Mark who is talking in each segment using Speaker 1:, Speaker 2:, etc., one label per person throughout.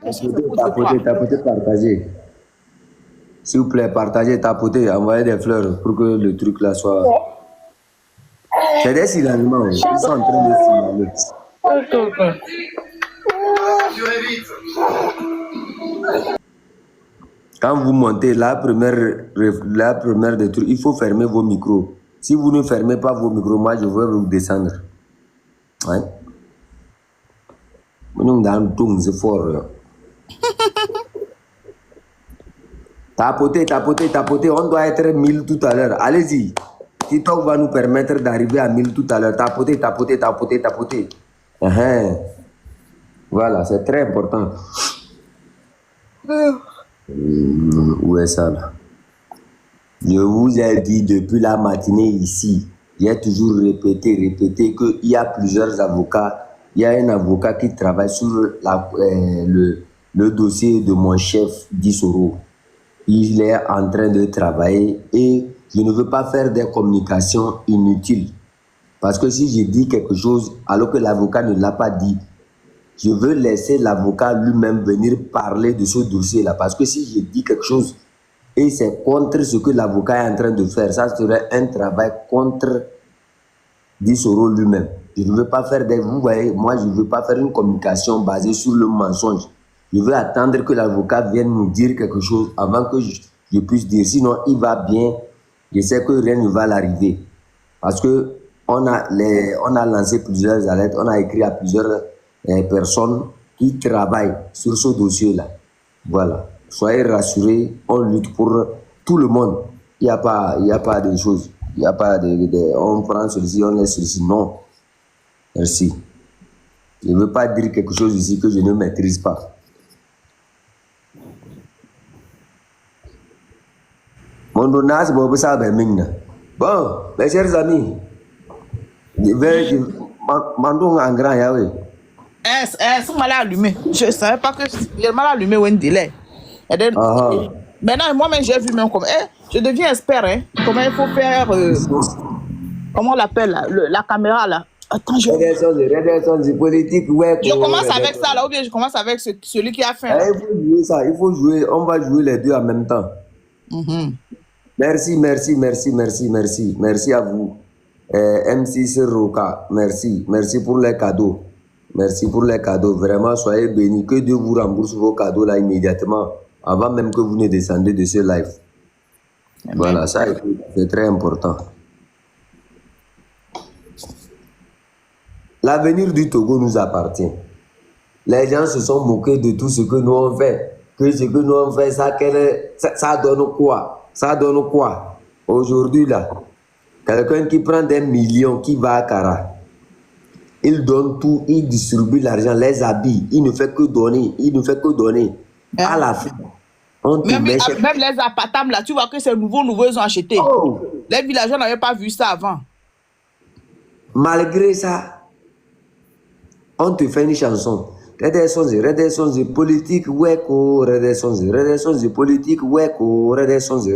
Speaker 1: ta question, c'est pour toi.
Speaker 2: Tapotez, partagez. S'il vous plaît, partagez, tapotez, envoyez des fleurs pour que le truc là soit... C'est des signalements, ils sont en train de signaler. Quand vous montez la première des trucs, il faut fermer vos micros. Si vous ne fermez pas vos micros, moi je vais vous descendre. Ouais. Nous c'est fort. Tapotez. On doit être 1000 tout à l'heure. Allez-y. TikTok va nous permettre d'arriver à 1000 tout à l'heure. Tapotez. Voilà, c'est très important. Où est ça là? Je vous ai dit depuis la matinée ici, j'ai toujours répété qu'il y a plusieurs avocats. Il y a un avocat qui travaille sur le dossier de mon chef Dissoro. Il est en train de travailler et je ne veux pas faire des communications inutiles. Parce que si je dis quelque chose alors que l'avocat ne l'a pas dit, je veux laisser l'avocat lui-même venir parler de ce dossier-là. Parce que si je dis quelque chose et c'est contre ce que l'avocat est en train de faire, ça serait un travail contre Dissoro lui-même. Je ne veux pas faire des... Vous voyez, moi, je ne veux pas faire une communication basée sur le mensonge. Je veux attendre que l'avocat vienne nous dire quelque chose avant que je puisse dire. Sinon, il va bien. Je sais que rien ne va l'arriver. Parce que on a lancé plusieurs alertes, on a écrit à plusieurs personnes qui travaillent sur ce dossier-là. Voilà. Soyez rassurés, on lutte pour tout le monde. Il n'y a pas de choses. Il n'y a pas on prend ceci, on laisse ceci. Non. Merci. Je ne veux pas dire quelque chose ici que je ne maîtrise pas. Mon donas, bon, mes chers amis, mandons en grand, Yahweh.
Speaker 1: C'est mal allumé. Je ne savais pas que j'ai mal allumé ou un délai. Maintenant, moi-même, j'ai vu même comme... je deviens expert, hein. Comment il faut faire... comment on l'appelle, la caméra, là. Attends,
Speaker 2: Politique, ouais.
Speaker 1: Je commence avec ça, là, ou bien je commence avec celui qui a fait.
Speaker 2: Il faut jouer ça, il faut jouer. On va jouer les deux en même temps. Merci à vous. M6 Roca, merci pour les cadeaux. Merci pour les cadeaux. Vraiment, soyez bénis. Que Dieu vous rembourse vos cadeaux là immédiatement, avant même que vous ne descendiez de ce live. Amen. Voilà, ça c'est très important. L'avenir du Togo nous appartient. Les gens se sont moqués de tout ce que nous on fait. Que ce que nous on fait, ça donne quoi? Ça donne quoi? Aujourd'hui là, quelqu'un qui prend des millions, qui va à Kara, il donne tout, il distribue l'argent, les habits, il ne fait que donner. À la fin, on te
Speaker 1: même les appartements là, tu vois que c'est nouveau, ils ont acheté. Oh. Les villageois n'avaient pas vu ça avant.
Speaker 2: Malgré ça, on te fait une chanson. Redescends politique, weko, redescends politique, weko, redescends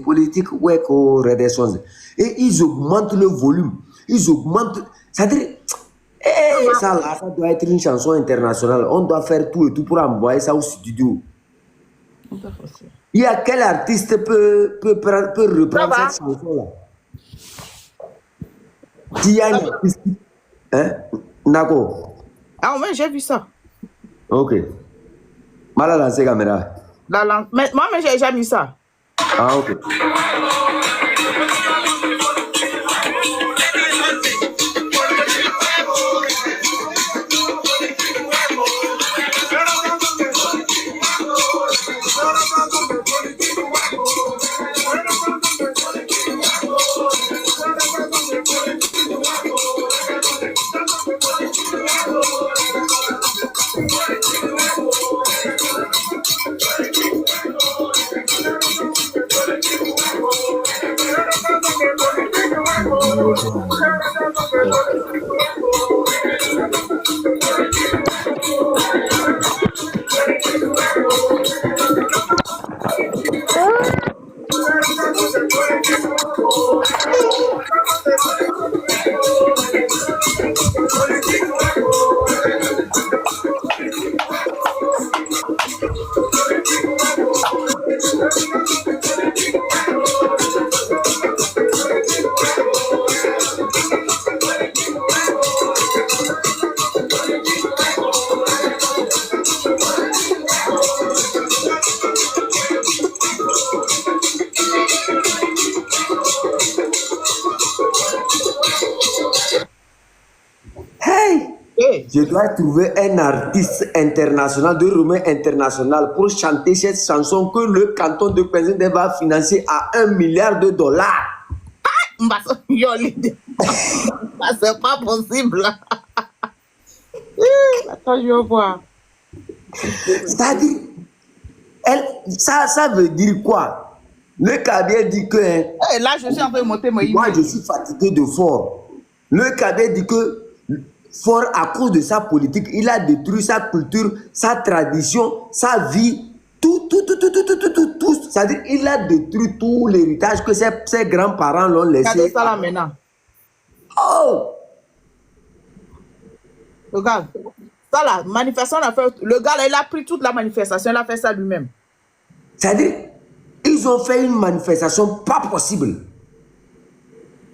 Speaker 2: politique, weko, redescends. Et ils augmentent le volume. Ils augmentent. C'est-à-dire, ça là, ça doit être une chanson internationale. On doit faire tout et tout pour envoyer ça au studio. Il y a quel artiste peut reprendre cette chanson-là? Il y a un artiste. Hein? Nako.
Speaker 1: Ah ouais, j'ai vu ça.
Speaker 2: Ok. Mal à lancer caméra.
Speaker 1: Mais moi, j'ai jamais vu ça.
Speaker 2: Ah, ok. je dois trouver un artiste international, de renommée internationale, pour chanter cette chanson que le canton de Kwenzende va financer à $1 milliard.
Speaker 1: C'est pas possible. Attends, je vais voir.
Speaker 2: C'est-à-dire, ça veut dire quoi? Le cadet dit que...
Speaker 1: Et là, je suis en train de monter mon
Speaker 2: moi,
Speaker 1: email.
Speaker 2: je suis fatigué de Fort. Le cadet dit que Fort, à cause de sa politique, il a détruit sa culture, sa tradition, sa vie, tout. C'est-à-dire, il a détruit tout l'héritage que ses grands-parents l'ont laissé.
Speaker 1: Regardez ça là maintenant.
Speaker 2: Oh!
Speaker 1: Regarde. Ça là, manifestation, le gars là, il a pris toute la manifestation, il a fait ça lui-même.
Speaker 2: C'est-à-dire, ils ont fait une manifestation pas possible.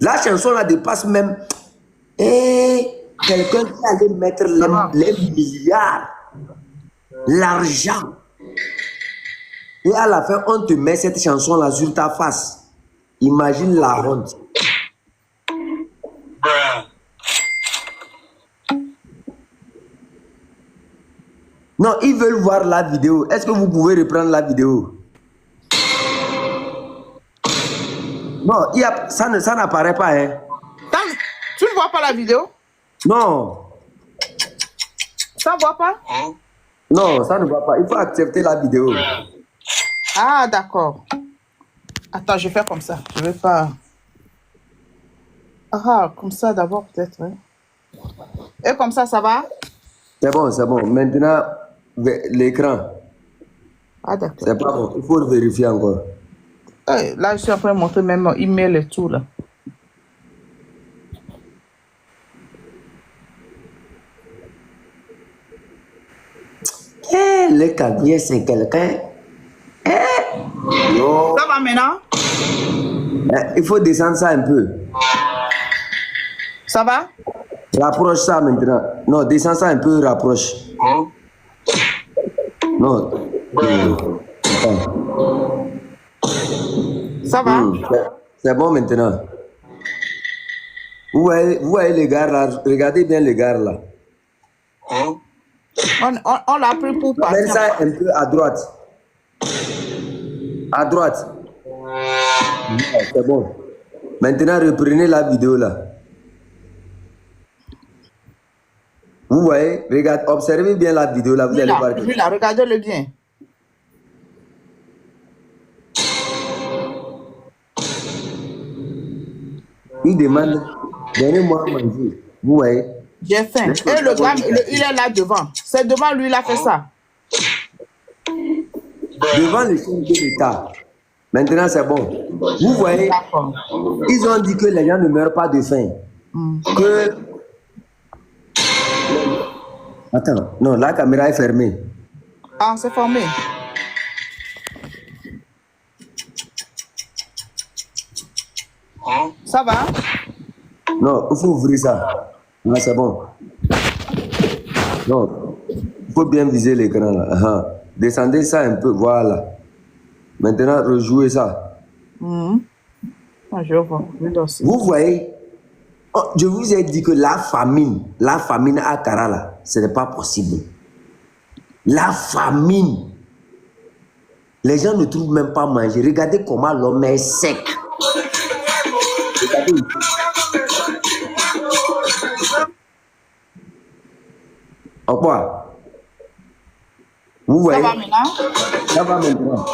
Speaker 2: La chanson là dépasse même. Et quelqu'un qui allait mettre les milliards, l'argent. Et à la fin, on te met cette chanson là sur ta face. Imagine la honte. Non, ils veulent voir la vidéo. Est-ce que vous pouvez reprendre la vidéo? Non, ça n'apparaît pas. Hein.
Speaker 1: Tu ne vois pas la vidéo?
Speaker 2: Non.
Speaker 1: Ça ne voit pas?
Speaker 2: Non, ça ne va pas. Il faut accepter la vidéo.
Speaker 1: Ah, d'accord. Attends, je vais faire comme ça. Je ne vais pas... Ah, comme ça d'abord peut-être. Ouais. Et comme ça va?
Speaker 2: C'est bon, c'est bon. Maintenant, l'écran.
Speaker 1: Ah, d'accord.
Speaker 2: C'est pas bon. Il faut le vérifier encore.
Speaker 1: Là, je suis en train de montrer même mon email et tout là.
Speaker 2: Le cabier, c'est quelqu'un. Non.
Speaker 1: Ça va maintenant?
Speaker 2: Il faut descendre ça un peu.
Speaker 1: Ça va?
Speaker 2: Rapproche ça maintenant. Non, descends ça un peu, rapproche. Non.
Speaker 1: Ça va?
Speaker 2: C'est bon maintenant. Vous voyez les gars là. Regardez bien les gars là.
Speaker 1: On l'a pris pour passer.
Speaker 2: Mets ça un peu à droite. À droite. C'est bon. Maintenant, reprenez la vidéo là. Vous voyez, regardez, observez bien la vidéo là. Vous allez voir.
Speaker 1: Lui là, regardez-le bien.
Speaker 2: Il demande, donnez-moi à manger. Vous voyez.
Speaker 1: J'ai faim. Et le gars, il est là devant. C'est devant lui, il a fait ça.
Speaker 2: Devant le chef de l'État. Maintenant, c'est bon. Vous voyez, ils ont dit que les gens ne meurent pas de faim. Que... Attends, non, la caméra est fermée.
Speaker 1: Ah, c'est fermé. Ça va?
Speaker 2: Non, il faut ouvrir ça. Ah, c'est bon. Non, il faut bien viser l'écran là. Descendez ça un peu, voilà. Maintenant, rejouez ça.
Speaker 1: Ah, je vois.
Speaker 2: Vous voyez, je vous ai dit que la famine à Kara là, ce n'est pas possible. La famine. Les gens ne trouvent même pas à manger. Regardez comment l'homme est sec. Regardez. Au revoir. Vous voyez?
Speaker 1: Ça va maintenant?
Speaker 2: Ça va maintenant.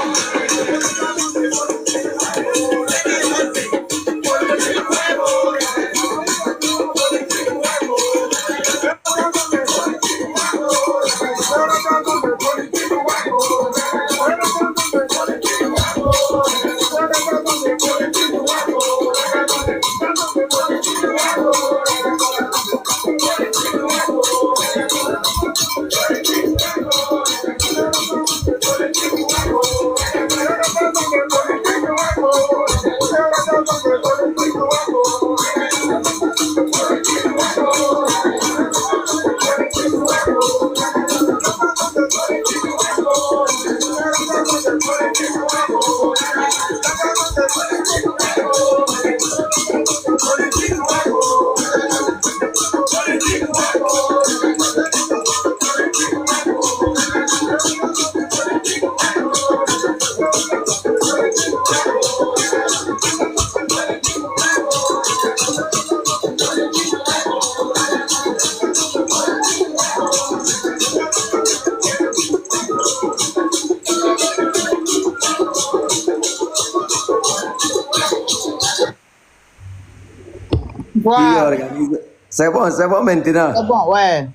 Speaker 2: Tu
Speaker 1: Voilà.
Speaker 2: organises. C'est bon maintenant.
Speaker 1: C'est bon, ouais.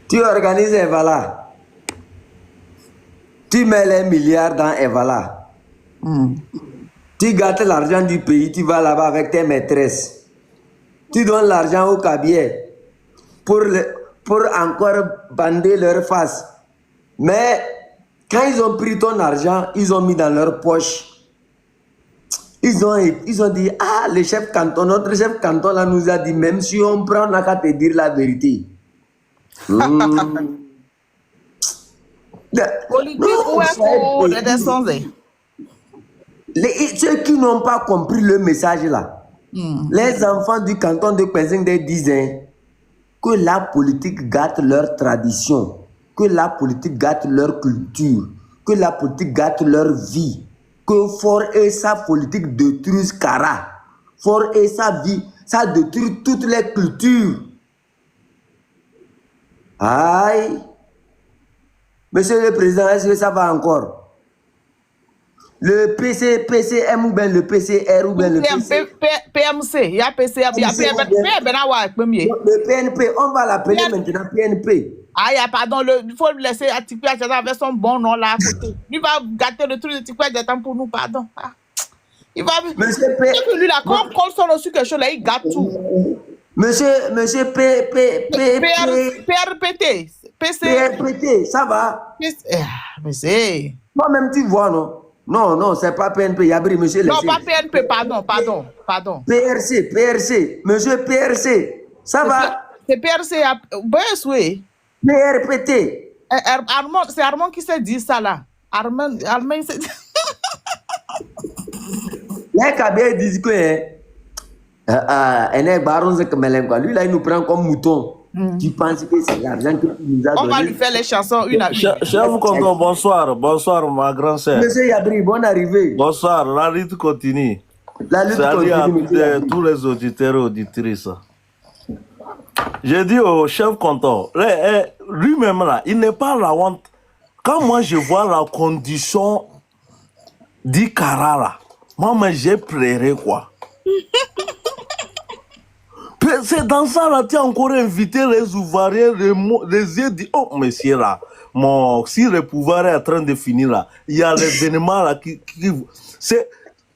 Speaker 2: Tu organises Evala. Tu mets les milliards dans Evala. Tu gâtes l'argent du pays, tu vas là-bas avec tes maîtresses. Tu donnes l'argent au cabier pour encore bander leur face. Mais quand ils ont pris ton argent, ils ont mis dans leur poche. Ils ont dit, ah, le chef canton, notre chef canton là nous a dit, même si on prend, on n'a qu'à te dire la vérité.
Speaker 1: Politique
Speaker 2: Non,
Speaker 1: ou
Speaker 2: c'est
Speaker 1: pour les
Speaker 2: politique.
Speaker 1: descendants.
Speaker 2: Ceux qui n'ont pas compris le message là, les enfants du canton de Penzing disent que la politique gâte leur tradition, que la politique gâte leur culture, que la politique gâte leur vie, que Fort et sa politique détruisent Kara. Fort et sa vie, ça détruit toutes les cultures. Aïe! Monsieur le Président, est-ce que ça va encore? Le PCM ou bien le PCR ou bien le
Speaker 1: PMC, il y a PCM, il y a PMC.
Speaker 2: Le PNP, on va l'appeler maintenant PNP.
Speaker 1: Ah, il y a pardon, il faut le laisser à Tikwe avec son bon nom là à côté. Il va gâter le truc de Tikwe temps pour nous, pardon. Ah. Il va.
Speaker 2: Monsieur P.
Speaker 1: Lui là, comme qu'on sonne aussi quelque chose là, il gâte tout.
Speaker 2: Monsieur
Speaker 1: PRPT, PC.
Speaker 2: PRPT, ça va?
Speaker 1: Mais c'est.
Speaker 2: Toi-même, tu vois, non? Non, c'est pas PNP, Yabri, monsieur.
Speaker 1: Non, pas PNP, pardon.
Speaker 2: PRC, monsieur PRC, ça va?
Speaker 1: C'est PRC, oui.
Speaker 2: PRPT.
Speaker 1: C'est Armand qui s'est dit ça là. Armand, il s'est dit.
Speaker 2: Les Kabé disent que lui là, il nous prend comme mouton. Tu penses que c'est l'argent que tu nous as donné?
Speaker 1: On va lui faire les chansons une à une.
Speaker 3: Chef Conto, bonsoir ma grande sœur.
Speaker 2: Monsieur Yabri, bonne arrivée.
Speaker 3: Bonsoir, la lutte continue.
Speaker 2: La lutte
Speaker 3: Salut
Speaker 2: continue.
Speaker 3: à tous les auditeurs et auditrices. J'ai dit au chef Conto, lui-même là, il n'est pas la honte. Quand moi je vois la condition d'Ikara là, moi j'ai pleuré quoi. C'est dans ça là, tu as encore invité les ouvriers, les yeux dit, oh monsieur là, si le pouvoir est en train de finir là, il y a l'événement là c'est,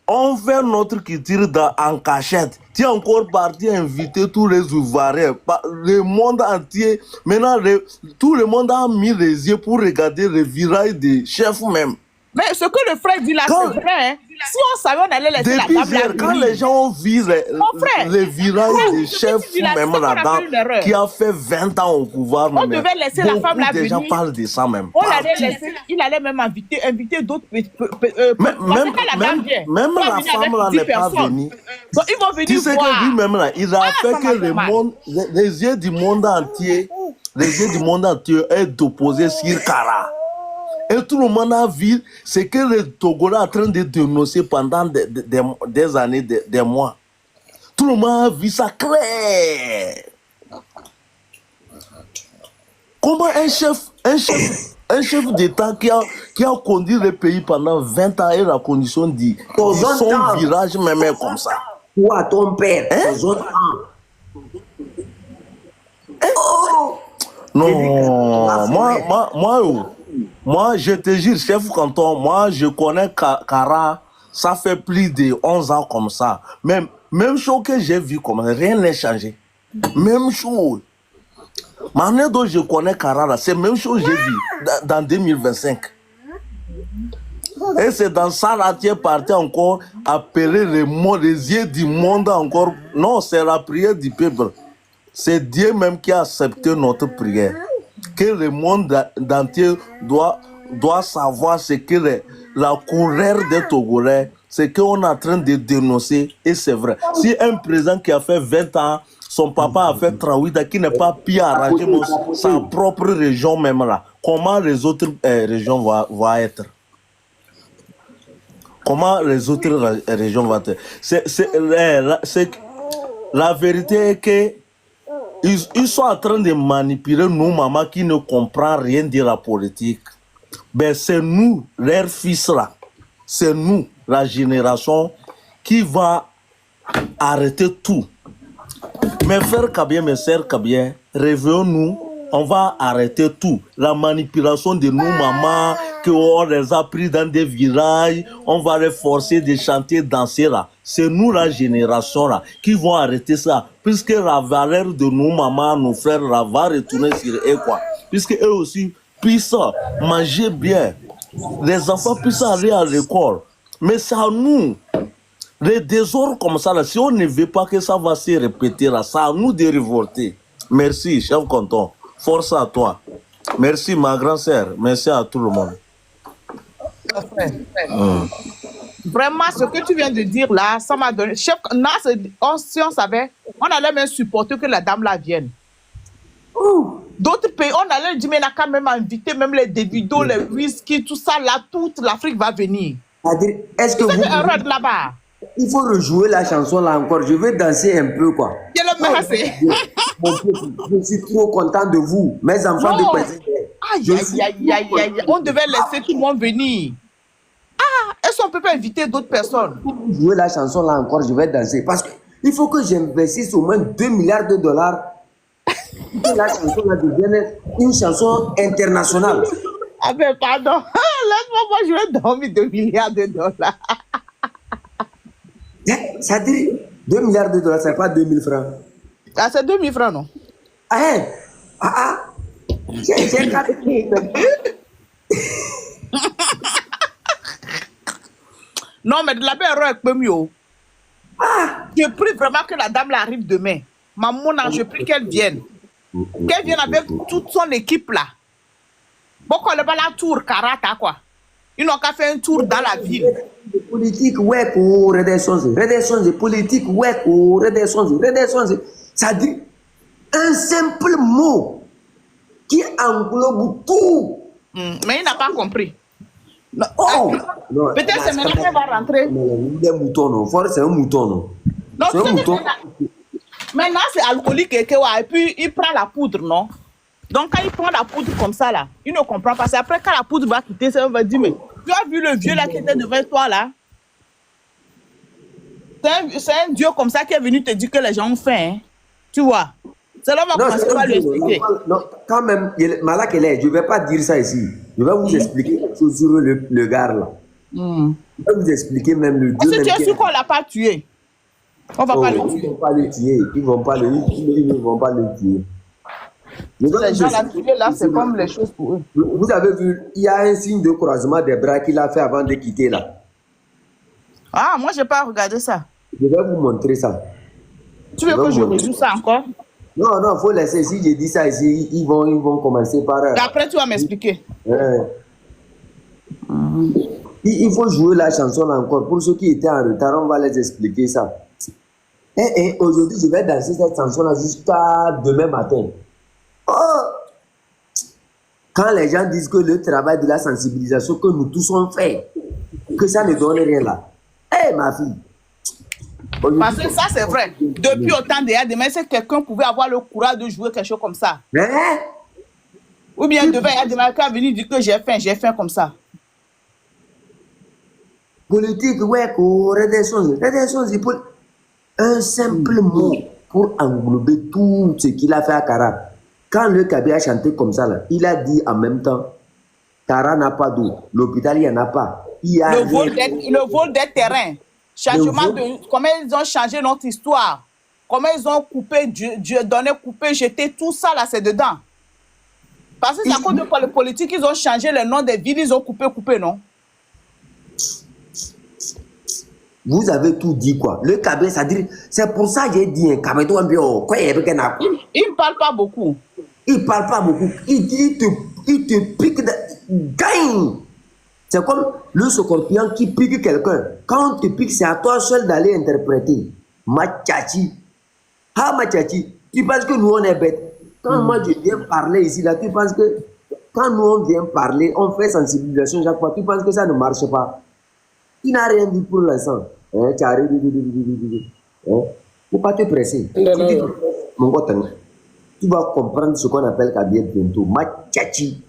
Speaker 3: on fait notre culture en cachette. Tu es encore parti inviter tous les ouvriers, le monde entier, maintenant tout le monde a mis les yeux pour regarder le virage des chefs même.
Speaker 1: Mais ce que le frère dit là, c'est vrai. Hein? Si on savait, on allait laisser la table.
Speaker 3: Quand les gens ont vu les virages des chefs même là-dedans, qui a fait 20 ans au pouvoir,
Speaker 1: on devait laisser la femme là venir.
Speaker 3: Les gens parlent de ça même.
Speaker 1: On allait laisser, il allait même inviter d'autres.
Speaker 3: Même la femme là n'est pas venue.
Speaker 1: Donc ils vont venir
Speaker 3: tu sais
Speaker 1: voir.
Speaker 3: que lui-même là, il a fait que les yeux du monde entier, est opposé sur Kara. Et tout le monde a vu ce que le Togolais est en train de dénoncer pendant des années, des mois. Tout le monde a vu ça clair. Comment un chef d'État qui a conduit le pays pendant 20 ans et la condition dit son virage même est comme ça.
Speaker 2: Toi, ton père,
Speaker 3: Non, moi, je te jure, chef canton, moi, je connais Kara, ça fait plus de 11 ans comme ça. Même chose que j'ai vu, comme rien n'est changé. Même chose. Maintenant dont je connais Kara, c'est la même chose que j'ai vu dans 2025. Et c'est dans ça là tu es parti encore appeler les yeux du monde encore. Non, c'est la prière du peuple. C'est Dieu même qui a accepté notre prière. Que le monde entier doit savoir ce que la colère des Togolais, ce qu'on est en train de dénoncer, et c'est vrai. Si un président qui a fait 20 ans, son papa a fait 38 ans, qui n'est pas pu arranger sa propre région même là, comment les autres régions vont être? Comment les autres régions vont être? La vérité est que ils sont en train de manipuler nous, maman, qui ne comprend rien de la politique. Ben, c'est nous, leurs fils là. C'est nous, la génération, qui va arrêter tout. Mes frères Kabien, mes sœurs Kabien, réveillons-nous. On va arrêter tout. La manipulation de nos mamans, qu'on les a pris dans des virages, on va les forcer de chanter, danser là. C'est nous, la génération là, qui vont arrêter ça. Puisque la valeur de nos mamans, nos frères là, va retourner sur eux quoi. Puisque eux aussi puissent manger bien. Les enfants puissent aller à l'école. Mais c'est à nous. Les désordres comme ça, là, si on ne veut pas que ça va se répéter, là, c'est à nous de révolter. Merci, chef canton. Force à toi. Merci, ma grande sœur. Merci à tout le monde.
Speaker 1: Vraiment, ce que tu viens de dire là, ça m'a donné... Chef, si on savait, on allait même supporter que la dame là vienne. D'autres pays, on allait dire, mais on a quand même invité même les Davido, les whisky, tout ça là, toute l'Afrique va venir.
Speaker 2: C'est-à-dire, est-ce que vous...
Speaker 1: là-bas.
Speaker 2: Il faut rejouer la chanson là encore. Je veux danser un peu quoi. Je suis trop content de vous, mes enfants de président.
Speaker 1: Aïe. On devait laisser tout le monde venir. Ah, est-ce qu'on peut pas inviter d'autres personnes?
Speaker 2: Jouer la chanson là encore, je vais danser. Parce qu'il faut que j'investisse au moins 2 milliards de dollars pour que la chanson là devienne une chanson internationale.
Speaker 1: Ah ben pardon, laisse-moi, moi je vais dormir 2 milliards de dollars.
Speaker 2: Ça dit 2 milliards de dollars, c'est pas 2000 francs.
Speaker 1: Ah, c'est 2000 francs, non?
Speaker 2: J'ai capté.
Speaker 1: Non, mais de la belle erreur avec mieux. Je prie vraiment que la dame là arrive demain. Maman, je prie qu'elle vienne. Qu'elle vienne avec toute son équipe là. Bon, qu'on n'est pas la tour Karata, quoi. Ils n'ont qu'à faire un tour dans la ville.
Speaker 2: Politique, ouais, pour redescendre. Politique, ouais, pour redescendre. Ça dit un simple mot qui englobe tout.
Speaker 1: Mais il n'a pas compris.
Speaker 2: Peut-être
Speaker 1: c'est maintenant qu'elle va rentrer.
Speaker 2: C'est un mouton, non. C'est un mouton, non.
Speaker 1: C'est un mouton. Maintenant, c'est alcoolique et puis il prend la poudre, non? Donc, quand il prend la poudre comme ça, là, il ne comprend pas. C'est après, quand la poudre va quitter, ça, on va dire, mais tu as vu le vieux là qui était devant toi, là? C'est un dieu comme ça qui est venu te dire que les gens ont faim, hein? Tu vois? C'est là qu'on va commencer à lui expliquer.
Speaker 2: Non, quand même, Malak, je ne vais pas dire ça ici. Je vais vous expliquer quelque chose sur le gars, là. Je vais vous expliquer même le dieu.
Speaker 1: Parce que tu es sûr qu'on ne l'a pas tué. On va pas le tuer.
Speaker 2: Ils ne vont pas le tuer. Ils ne vont pas le tuer.
Speaker 1: Les gens là, tués, là, c'est comme les choses pour eux.
Speaker 2: Vous avez vu, il y a un signe de croisement des bras qu'il a fait avant de quitter là.
Speaker 1: Ah, moi, je n'ai pas regardé ça.
Speaker 2: Je vais vous montrer ça.
Speaker 1: Tu veux que je rejoue ça encore?
Speaker 2: Non, il faut laisser. Si je dis ça ici, ils vont commencer par...
Speaker 1: Et après, tu vas m'expliquer.
Speaker 2: Il faut jouer la chanson là encore. Pour ceux qui étaient en retard, on va les expliquer ça. Et aujourd'hui, je vais danser cette chanson là jusqu'à demain matin. Quand les gens disent que le travail de la sensibilisation que nous tous on fait, que ça ne donne rien là. Ma fille.
Speaker 1: Parce que ça, c'est vrai. Depuis autant demain, si quelqu'un pouvait avoir le courage de jouer quelque chose comme ça. Ou bien demain, il y a des marqueurs venir dire que j'ai faim comme ça.
Speaker 2: Politique, ouais, redescendre. Un simple mot pour englober tout ce qu'il a fait à Kara. Quand le Kabi a chanté comme ça, là, il a dit en même temps, Kara n'a pas d'eau, l'hôpital, il n'y en a pas.
Speaker 1: Le vol des terrains. Changement de... Comment ils ont changé notre histoire. Comment ils ont coupé, Dieu donné, coupé, jeté, tout ça là, c'est dedans. Parce que c'est à cause de politique, ils ont changé le nom des villes, ils ont coupé, non?
Speaker 2: Vous avez tout dit quoi. Le Kabé, ça dit, c'est pour ça que j'ai dit, Kabé, toi, il
Speaker 1: ne parle pas beaucoup.
Speaker 2: Il parle pas beaucoup. Il te pique de gain. C'est comme le scorpion qui pique quelqu'un. Quand on te pique, c'est à toi seul d'aller interpréter. Machachi. Machachi. Tu penses que nous, on est bêtes. Quand moi, je viens parler ici, là, tu penses que quand nous, on vient parler, on fait sensibilisation chaque fois, tu penses que ça ne marche pas. Tu n'as rien dit pour l'instant. Tu ne faut pas te presser. Mon pote, tu vas comprendre ce qu'on appelle Kabir bientôt. Machachi.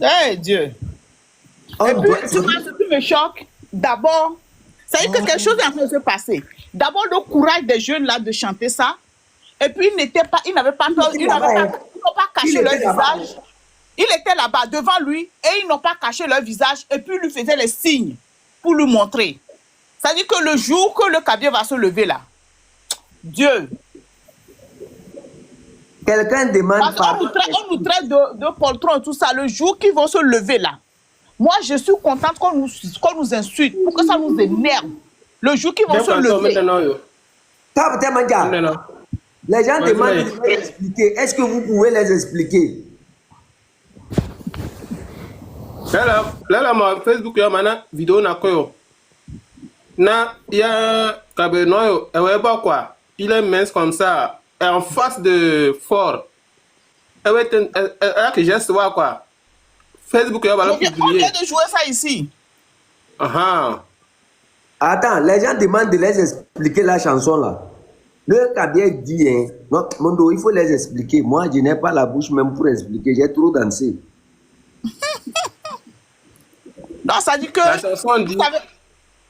Speaker 1: Eh Dieu.
Speaker 2: On
Speaker 1: Et puis,
Speaker 2: doit-
Speaker 1: tu vois, ce qui me choque, d'abord, c'est que quelque chose est en train de se passer. D'abord, le courage des jeunes là de chanter ça. Et puis, ils n'avaient pas peur, ils n'ont pas caché leur visage. Il était là-bas devant lui et ils n'ont pas caché leur visage et puis ils lui faisaient les signes pour lui montrer. C'est-à-dire que le jour que le cabier va se lever là, Dieu,
Speaker 2: Quelqu'un demande
Speaker 1: parce qu'on nous traite de poltron et tout ça, le jour qu'ils vont se lever là, moi je suis contente qu'on nous insulte pour que ça nous énerve. Le jour qu'ils vont se lever.
Speaker 2: Tape Manja. Les gens demandent de les expliquer. Est-ce que vous pouvez les expliquer?
Speaker 4: Là, mon Facebook, il y a une vidéo. Il y a Kabenoyo, quoi. Il est mince comme ça, en face de fort. Que geste, quoi. Facebook, il y a
Speaker 1: On vient de jouer ça ici.
Speaker 2: Attends, les gens demandent de les expliquer la chanson là. Le Kabia dit, hein, non, Mondo, il faut les expliquer. Moi, je n'ai pas la bouche même pour expliquer. J'ai trop dansé.
Speaker 1: Non, ça dit que, vous savez,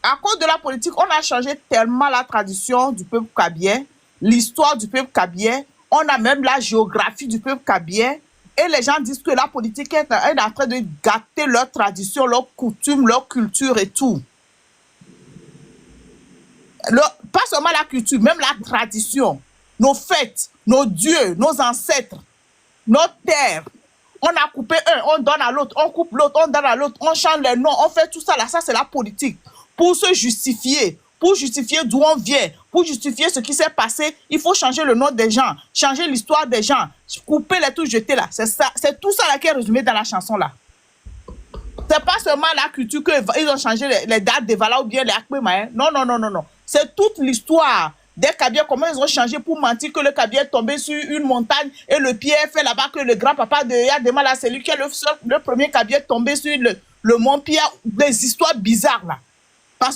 Speaker 1: à cause de la politique, on a changé tellement la tradition du peuple kabien, l'histoire du peuple kabien, on a même la géographie du peuple kabien, et les gens disent que la politique est en train de gâter leur tradition, leur coutume, leur culture et tout. Pas seulement la culture, même la tradition, nos fêtes, nos dieux, nos ancêtres, notre terre. On a coupé un, on donne à l'autre, on coupe l'autre, on donne à l'autre, on change les noms, on fait tout ça là, ça c'est la politique. Pour se justifier, pour justifier d'où on vient, pour justifier ce qui s'est passé, il faut changer le nom des gens, changer l'histoire des gens, couper les tout, jeter là. C'est ça, c'est tout ça là qui est résumé dans la chanson là. C'est pas seulement la culture qu'ils ont changé les dates des Vala ou bien les Akpema. Hein. Non, non, non, non, non. C'est toute l'histoire des Kabyles, comment ils ont changé pour mentir que le Kabyle est tombé sur une montagne et le pied est fait là-bas, que le grand-papa de Yadema, là, c'est lui qui est le premier Kabyle tombé sur le mont Pierre. Des histoires bizarres là.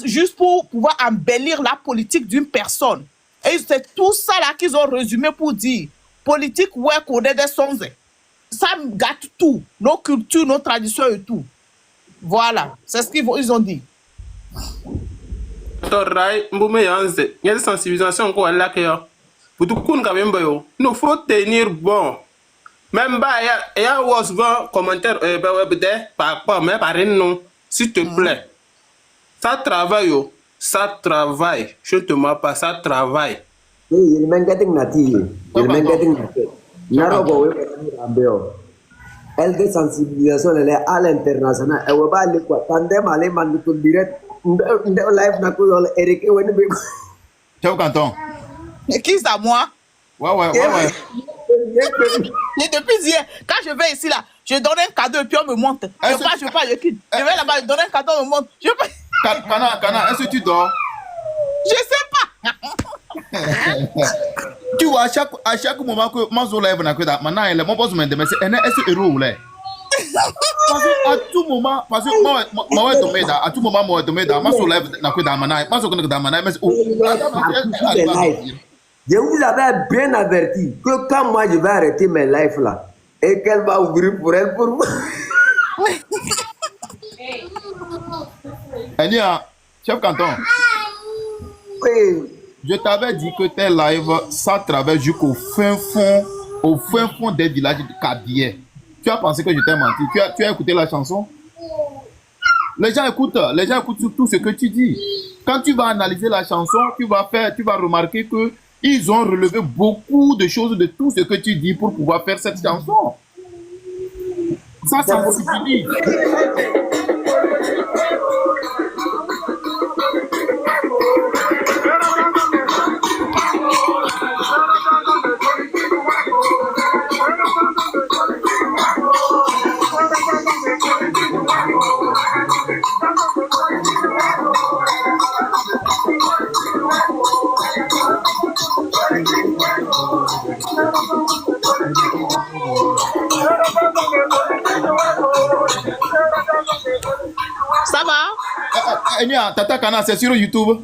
Speaker 1: Juste pour pouvoir embellir la politique d'une personne. Et c'est tout ça là qu'ils ont résumé pour dire politique, ouais, qu'on est des sons. Ça gâte tout. Nos cultures, nos traditions et tout. Voilà, c'est ce qu'ils ont dit.
Speaker 4: Il y a des sensibilisations encore là que pour tout le monde, il faut tenir bon. Même il y a un commentaire par non, s'il te plaît. Ça travaille, ça travaille. Je ne te mens pas, ça travaille.
Speaker 2: Oui, il m'a dit elle de sensibilisation elle est à l'international. Elle va aller quoi? Tandem aller manduto direct. Live na ko Eric woni be.
Speaker 5: Ciao Canton.
Speaker 1: Qui ça moi?
Speaker 5: Ouais.
Speaker 1: Et depuis hier, quand je vais ici là, je donne un cadeau et puis on me monte. Je quitte. Je vais là-bas, je donne un cadeau, on me monte.
Speaker 5: Kana, est-ce que tu dors?
Speaker 1: Je sais pas.
Speaker 5: Tu vois, à chaque moment que Mazo lève na kweda, maintenant elle mon boss me demande est-ce que héros là? Parce que à tout moment, parce que moi à tout moment moi tomeda, Mazo lève na kweda mana, Mazo connaît da mana mais
Speaker 2: je vous avais bien averti que quand moi je vais arrêter mes lives là et qu'elle va ouvrir pour elle pour moi.
Speaker 5: Enia, chef Canton.
Speaker 2: Oui.
Speaker 5: Je t'avais dit que tes lives, ça travaille jusqu'au fin fond des villages de Kabylie. Tu as pensé que je t'ai menti. Tu as écouté la chanson? Les gens écoutent tout ce que tu dis. Quand tu vas analyser la chanson, tu vas remarquer que ils ont relevé beaucoup de choses de tout ce que tu dis pour pouvoir faire cette chanson. Les gens écoutent, Ça sensibilise.
Speaker 1: Ça va?
Speaker 5: Enya, Tata Kana, c'est sur YouTube.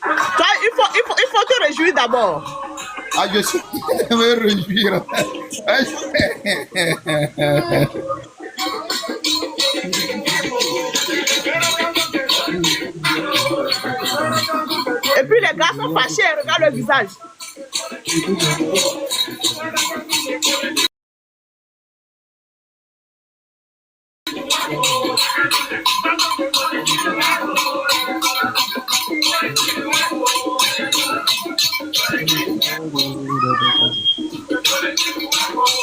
Speaker 1: Toi, il faut te réjouir d'abord.
Speaker 5: Ah, je suis me réjouir.
Speaker 1: Et puis les gars sont fâchés, regarde le visage.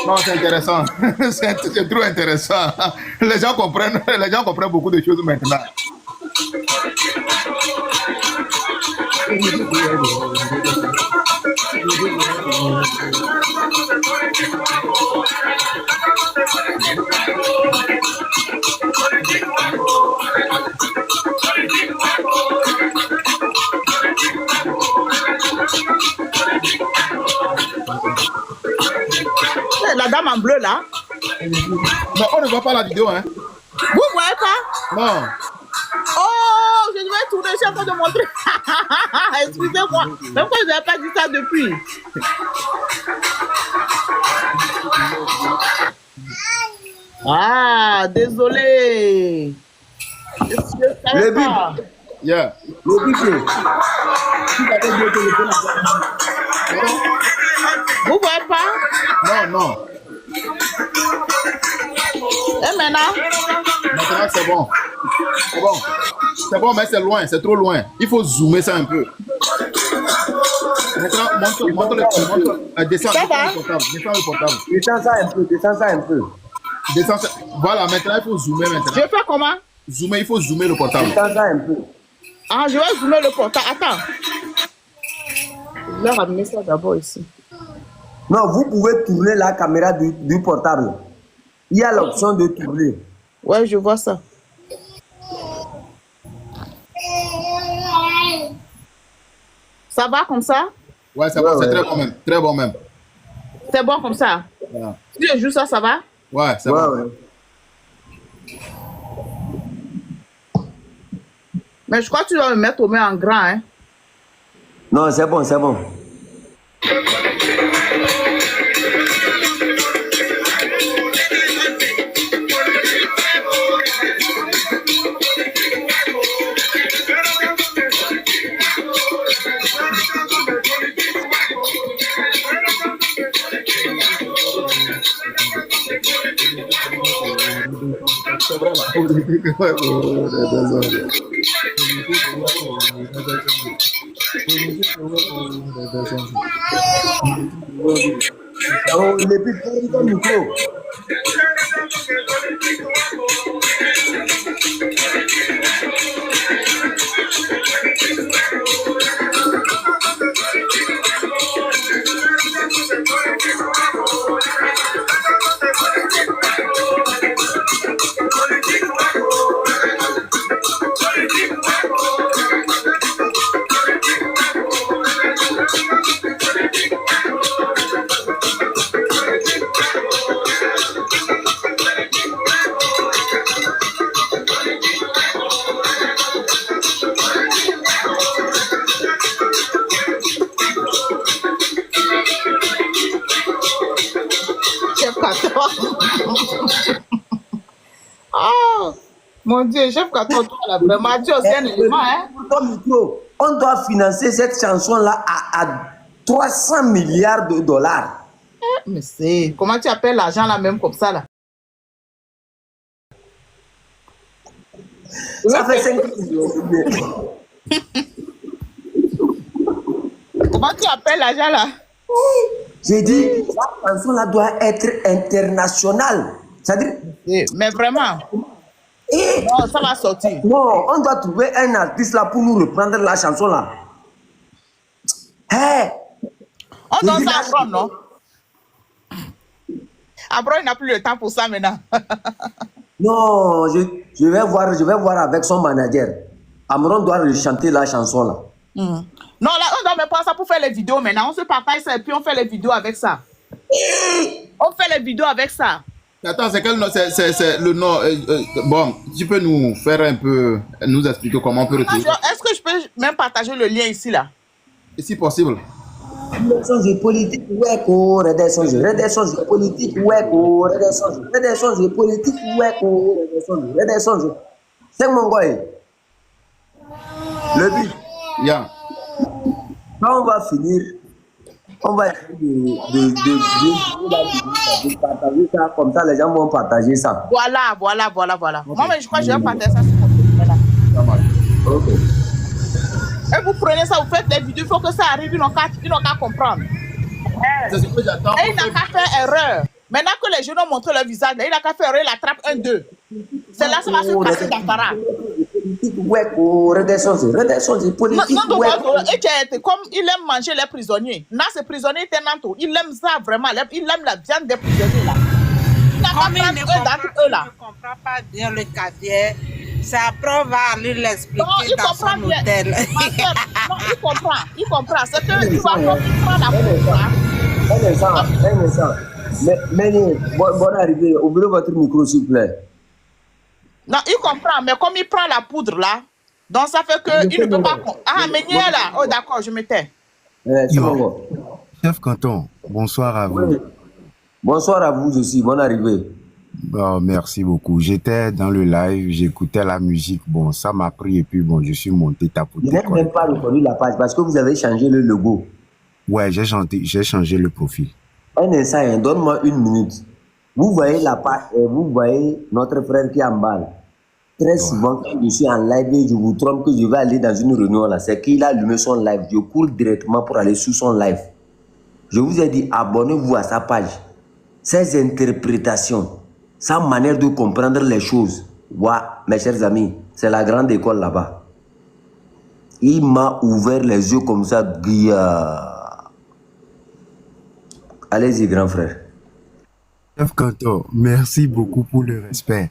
Speaker 5: Non, c'est intéressant. C'est trop intéressant. Les gens comprennent beaucoup de choses maintenant.
Speaker 1: La dame en bleu là.
Speaker 5: Mais on ne voit pas la vidéo, hein?
Speaker 1: Vous voyez pas?
Speaker 5: Non.
Speaker 1: Oh, je vais tourner, je vais te montrer. Excusez-moi. Même quand je n'avais pas dit ça depuis. Ah, désolé. Je savais
Speaker 2: Le
Speaker 1: pas.
Speaker 5: Yeah.
Speaker 2: Le but,
Speaker 1: Vous voyez pas?
Speaker 5: Non, non.
Speaker 1: Et maintenant?
Speaker 5: Maintenant, c'est bon. C'est bon. C'est bon, mais c'est loin, c'est trop loin. Il faut zoomer ça un peu. Maintenant, montre, descends
Speaker 1: Ça va?
Speaker 5: le portable. Descends le portable.
Speaker 2: descends ça un peu, descends ça un peu.
Speaker 5: Descends ça. Voilà, maintenant, il faut zoomer
Speaker 1: Je
Speaker 5: maintenant.
Speaker 1: vais faire comment?
Speaker 5: Zoomer, il faut zoomer le portable.
Speaker 2: Descends ça un peu.
Speaker 1: Ah, je vais zoomer le portable. Attends. Je vais ramener ça d'abord ici.
Speaker 2: Non, vous pouvez tourner la caméra du portable. Il y a l'option de tourner.
Speaker 1: Ouais, je vois ça. Ça va comme ça?
Speaker 5: Ouais, c'est bon, c'est
Speaker 2: Ouais.
Speaker 5: très bon même. Très bon même.
Speaker 1: C'est bon comme ça?
Speaker 5: Voilà.
Speaker 1: Si je joue ça, ça va?
Speaker 5: Ouais, c'est
Speaker 2: Ouais,
Speaker 5: bon.
Speaker 2: ouais.
Speaker 1: Mais je crois que tu dois me mettre au moins en grand, hein?
Speaker 2: Non, c'est bon, c'est bon.
Speaker 5: C'est vrai,
Speaker 2: Oh, les plus prends ton micro.
Speaker 1: Chef 14. Oh, mon Dieu, chef 14, toi, là, vraiment, Dieu, c'est un élément, hein?
Speaker 2: Pour ton micro, on doit financer cette chanson-là à 300 milliards de dollars.
Speaker 1: Mais c'est... Comment tu appelles l'argent là, même comme ça, là?
Speaker 2: Ça fait 5 millions.
Speaker 1: Comment tu appelles l'argent là?
Speaker 2: J'ai dit, la chanson là doit être internationale. C'est-à-dire,
Speaker 1: Mais vraiment,
Speaker 2: et,
Speaker 1: non, ça va sortir.
Speaker 2: non, on doit trouver un artiste là pour nous reprendre la chanson là. Hey,
Speaker 1: On
Speaker 2: je
Speaker 1: donne
Speaker 2: dis
Speaker 1: ça
Speaker 2: là,
Speaker 1: à Bron, non? Abron, il n'a plus le temps pour ça maintenant.
Speaker 2: non, je vais voir avec son manager. Amron doit chanter la chanson là.
Speaker 1: Non, là, on ne doit même pas ça pour faire les vidéos maintenant. On se partage ça et puis on fait les vidéos avec ça. On fait les vidéos avec ça.
Speaker 5: Attends, c'est quel nom? C'est le nom. Bon, tu peux nous faire un peu, nous expliquer comment on peut retrouver.
Speaker 1: Est-ce que je peux même partager le lien ici, là?
Speaker 5: Et si possible.
Speaker 2: Redescends politique, ouais, redescends politique, ouais, redescends politique, ouais, redescends. C'est mon gars. Le but,
Speaker 5: Yeah.
Speaker 2: quand on va finir, on va essayer de partager ça, comme ça les gens vont partager ça.
Speaker 1: Voilà. Moi, mais je crois que je vais partager ça sur mon téléphone, là.
Speaker 5: Ça marche.
Speaker 2: Ok.
Speaker 1: Et vous prenez ça, vous faites des vidéos, il faut que ça arrive, ils n'ont qu'à comprendre.
Speaker 5: C'est ce que j'attends.
Speaker 1: Et il n'a qu'à faire erreur. Maintenant que les jeunes ont montré leur visage, il n'a qu'à faire erreur, il attrape 1-2. C'est là que ça va se passer dans Para.
Speaker 2: Ouais, redescends politique,
Speaker 1: Non,
Speaker 2: ouais.
Speaker 1: comme il aime manger les prisonniers. Là, ces prisonniers étaient nanto. Il aime ça vraiment. Il aime la viande des prisonniers là. Il n'a qu'à
Speaker 6: Comme il
Speaker 1: prendre
Speaker 6: ne
Speaker 1: un d'entre eux là.
Speaker 6: comprend pas bien le caviar, c'est après on va aller
Speaker 1: Non,
Speaker 6: l'expliquer
Speaker 1: il
Speaker 6: dans
Speaker 1: comprend
Speaker 6: son
Speaker 1: bien.
Speaker 6: hôtel.
Speaker 1: Ma soeur, non, il comprend. C'est que il va prendre la poudre là.
Speaker 2: Un instant. Mais, bonne arrivée. Ouvrez votre micro, s'il vous plaît.
Speaker 1: Non, il comprend, mais comme il prend la poudre là, donc ça fait qu'il ne peut pas. Ah, mais il est là. Oh, d'accord, je me tais.
Speaker 2: C'est bon, bon.
Speaker 7: Chef Canton, bonsoir à vous.
Speaker 2: Oui. Bonsoir à vous aussi, bonne arrivée.
Speaker 7: Bon, merci beaucoup. J'étais dans le live, j'écoutais la musique. Bon, ça m'a pris et puis bon, je suis monté
Speaker 2: Je
Speaker 7: tapoter.
Speaker 2: n'ai même pas reconnu la page parce que vous avez changé le logo.
Speaker 7: Ouais, j'ai changé le profil.
Speaker 2: Un instant, hein, donne-moi une minute. Vous voyez la page et vous voyez notre frère qui emballe. Très souvent, quand je suis en live et je vous trompe que je vais aller dans une réunion là, c'est qu'il a allumé son live. Je cours directement pour aller sur son live. Je vous ai dit, abonnez-vous à sa page. Ses interprétations, sa manière de comprendre les choses. Ouais, mes chers amis, c'est la grande école là-bas. Il m'a ouvert les yeux comme ça. Allez-y, grand frère.
Speaker 7: Chef Canton, merci beaucoup pour le respect.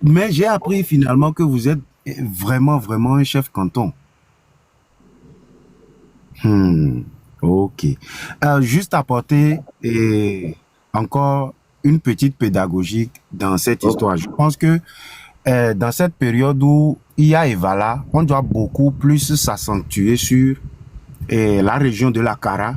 Speaker 7: Mais j'ai appris finalement que vous êtes vraiment un chef canton. Ok. Juste apporter encore une petite pédagogie dans cette histoire. Je pense que dans cette période où il y a Evala, on doit beaucoup plus s'accentuer sur la région de la Kara,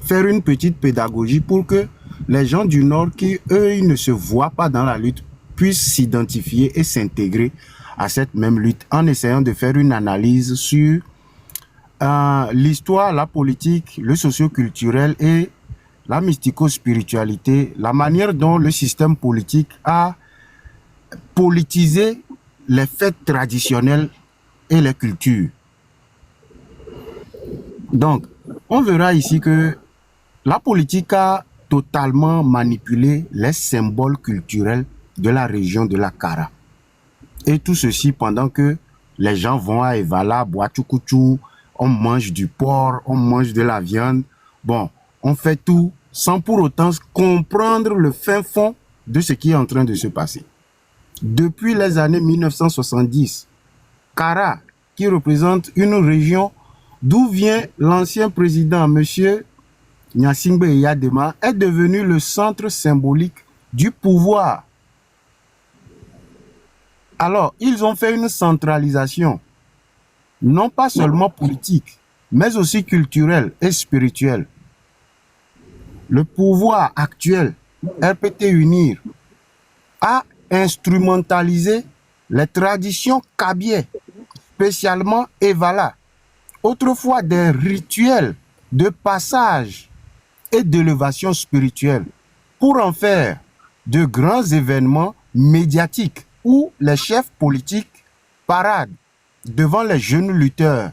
Speaker 7: faire une petite pédagogie pour que les gens du Nord qui, eux, ils ne se voient pas dans la lutte, puissent s'identifier et s'intégrer à cette même lutte en essayant de faire une analyse sur l'histoire, la politique, le socio-culturel et la mystico-spiritualité, la manière dont le système politique a politisé les fêtes traditionnelles et les cultures. Donc, on verra ici que la politique a totalement manipulé les symboles culturels de la région de la Kara. Et tout ceci pendant que les gens vont à Evala, boire tchoukou, on mange du porc, on mange de la viande. Bon, on fait tout sans pour autant comprendre le fin fond de ce qui est en train de se passer. Depuis les années 1970, Kara, qui représente une région d'où vient l'ancien président, M. Gnassingbé Eyadema, est devenu le centre symbolique du pouvoir. Alors, ils ont fait une centralisation, non pas seulement politique, mais aussi culturelle et spirituelle. Le pouvoir actuel, RPT Unir, a instrumentalisé les traditions kabyé, spécialement Evala, autrefois des rituels de passage et d'élévation spirituelle, pour en faire de grands événements médiatiques où les chefs politiques paradent devant les jeunes lutteurs,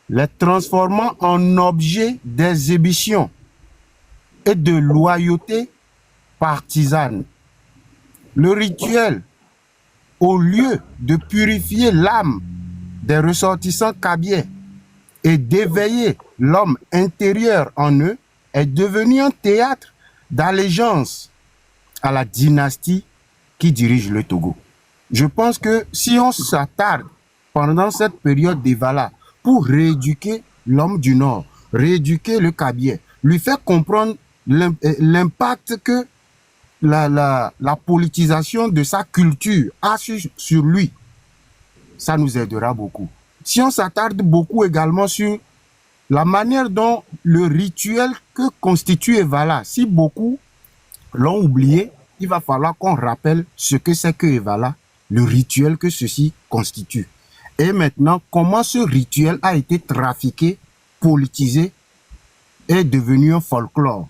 Speaker 7: les transformant en objets d'exhibition et de loyauté partisane. Le rituel, au lieu de purifier l'âme des ressortissants kabyais et d'éveiller l'homme intérieur en eux, est devenu un théâtre d'allégeance à la dynastie qui dirige le Togo. Je pense que si on s'attarde pendant cette période d'Evala pour rééduquer l'homme du Nord, rééduquer le Kabyais, lui faire comprendre l'impact que la politisation de sa culture a sur lui, ça nous aidera beaucoup. Si on s'attarde beaucoup également sur la manière dont le rituel que constitue Evala, si beaucoup l'ont oublié, il va falloir qu'on rappelle ce que c'est que Evala, le rituel que ceci constitue. Et maintenant, comment ce rituel a été trafiqué, politisé et devenu un folklore.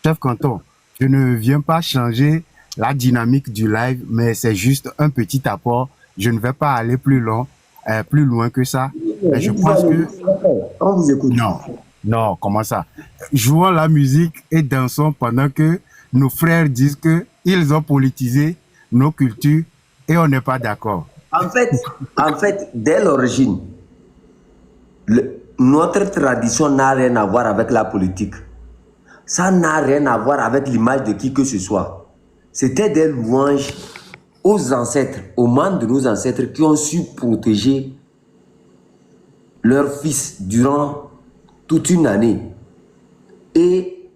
Speaker 7: Chef Canton, je ne viens pas changer la dynamique du live, mais c'est juste un petit apport. Je ne vais pas aller plus loin que ça. Mais je pense que...
Speaker 2: On vous écoute.
Speaker 7: Non, comment ça? Jouons la musique et dansons pendant que nos frères disent qu'ils ont politisé nos cultures et on n'est pas d'accord.
Speaker 2: En fait, dès l'origine, notre tradition n'a rien à voir avec la politique. Ça n'a rien à voir avec l'image de qui que ce soit. C'était des louanges aux ancêtres, aux membres de nos ancêtres qui ont su protéger leurs fils durant toute une année. Et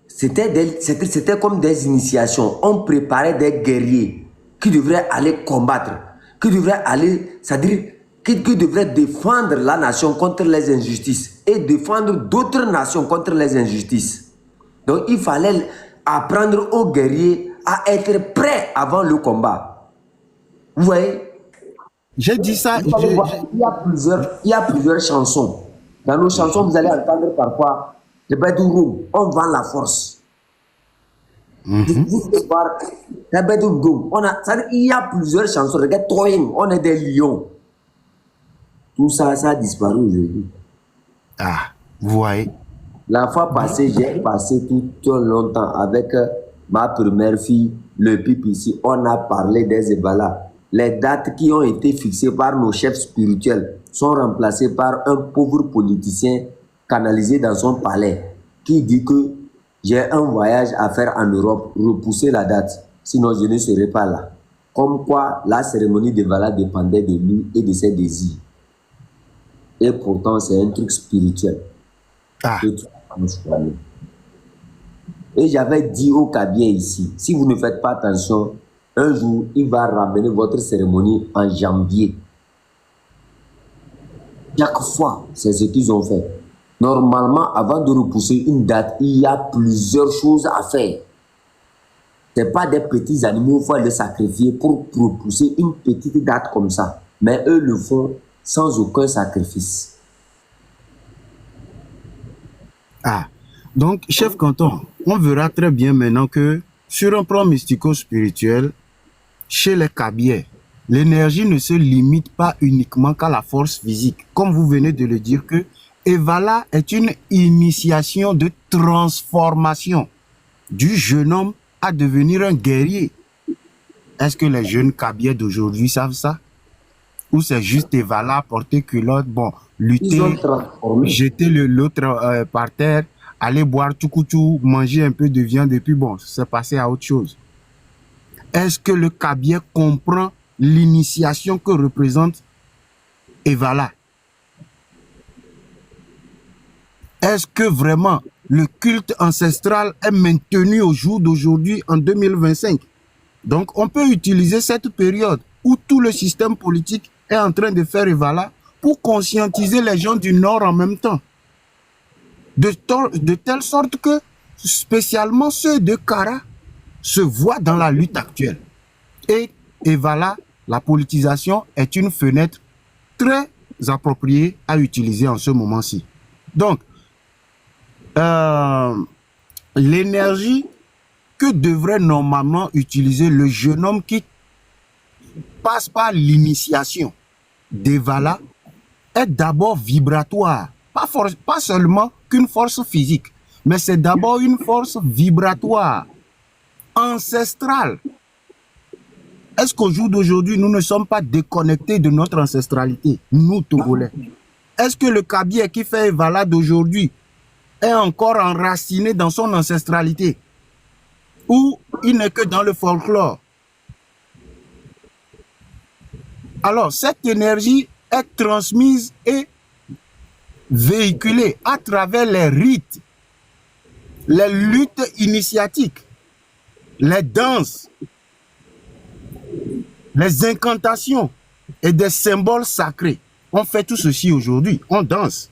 Speaker 2: c'était comme des initiations. On préparait des guerriers qui devraient aller combattre, qui devraient aller, c'est-à-dire qui devraient défendre la nation contre les injustices et défendre d'autres nations contre les injustices. Donc il fallait apprendre aux guerriers à être prêts avant le combat. Vous voyez?
Speaker 7: J'ai dit ça.
Speaker 2: Il y a plusieurs chansons. Dans nos chansons, vous allez entendre parfois le Bedouroum, on vend la force. Vous pouvez voir le Bedouroum. Il y a plusieurs chansons. Regarde, on est des lions. Tout ça, ça a disparu aujourd'hui.
Speaker 7: Ah, vous voyez.
Speaker 2: La fois passée, j'ai passé tout un long temps avec ma première fille, le pipe ici. On a parlé des Evala. Les dates qui ont été fixées par nos chefs spirituels sont remplacées par un pauvre politicien canalisé dans son palais qui dit que j'ai un voyage à faire en Europe, repousser la date, sinon je ne serai pas là. Comme quoi la cérémonie d'Evala dépendait de lui et de ses désirs. Et pourtant, c'est un truc spirituel.
Speaker 7: Ah.
Speaker 2: Et j'avais dit au Kabyais ici, si vous ne faites pas attention, un jour, il va ramener votre cérémonie en janvier. Chaque fois, c'est ce qu'ils ont fait. Normalement, avant de repousser une date, il y a plusieurs choses à faire. Ce n'est pas des petits animaux, il faut les sacrifier pour repousser une petite date comme ça. Mais eux le font sans aucun sacrifice.
Speaker 7: Ah, donc, chef Canton, on verra très bien maintenant que sur un plan mystico-spirituel, chez les Kabyais, l'énergie ne se limite pas uniquement qu'à la force physique. Comme vous venez de le dire, que Evala est une initiation de transformation du jeune homme à devenir un guerrier. Est-ce que les jeunes Kabyais d'aujourd'hui savent ça? Ou c'est juste Evala, porter culotte, bon, lutter, jeter l'autre par terre, aller boire tchoukou, manger un peu de viande et puis bon, c'est passé à autre chose. Est-ce que le Kabyais comprend l'initiation que représente Evala? Est-ce que vraiment le culte ancestral est maintenu au jour d'aujourd'hui en 2025? Donc on peut utiliser cette période où tout le système politique est en train de faire Evala pour conscientiser les gens du Nord en même temps. De telle sorte que spécialement ceux de Kara se voient dans la lutte actuelle. Et Evala, la politisation est une fenêtre très appropriée à utiliser en ce moment-ci. Donc, l'énergie que devrait normalement utiliser le jeune homme qui passe par l'initiation d'Evala est d'abord vibratoire, pas seulement qu'une force physique, mais c'est d'abord une force vibratoire, ancestrale. Est-ce qu'au jour d'aujourd'hui, nous ne sommes pas déconnectés de notre ancestralité, nous, Togolais? Est-ce que le Kabylie qui fait Evala d'aujourd'hui est encore enraciné dans son ancestralité? Ou il n'est que dans le folklore? Alors, cette énergie est transmise et véhiculée à travers les rites, les luttes initiatiques, les danses, les incantations et des symboles sacrés. On fait tout ceci aujourd'hui. On danse.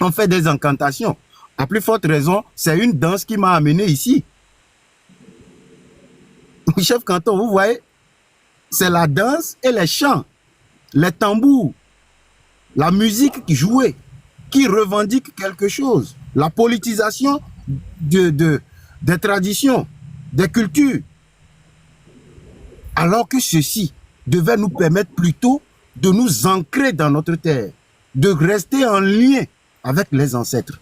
Speaker 7: On fait des incantations. À plus forte raison, c'est une danse qui m'a amené ici. Chef Canton, vous voyez, c'est la danse et les chants, les tambours, la musique qui jouait, qui revendique quelque chose. La politisation des traditions, des cultures. Alors que ceci devait nous permettre plutôt de nous ancrer dans notre terre, de rester en lien avec les ancêtres.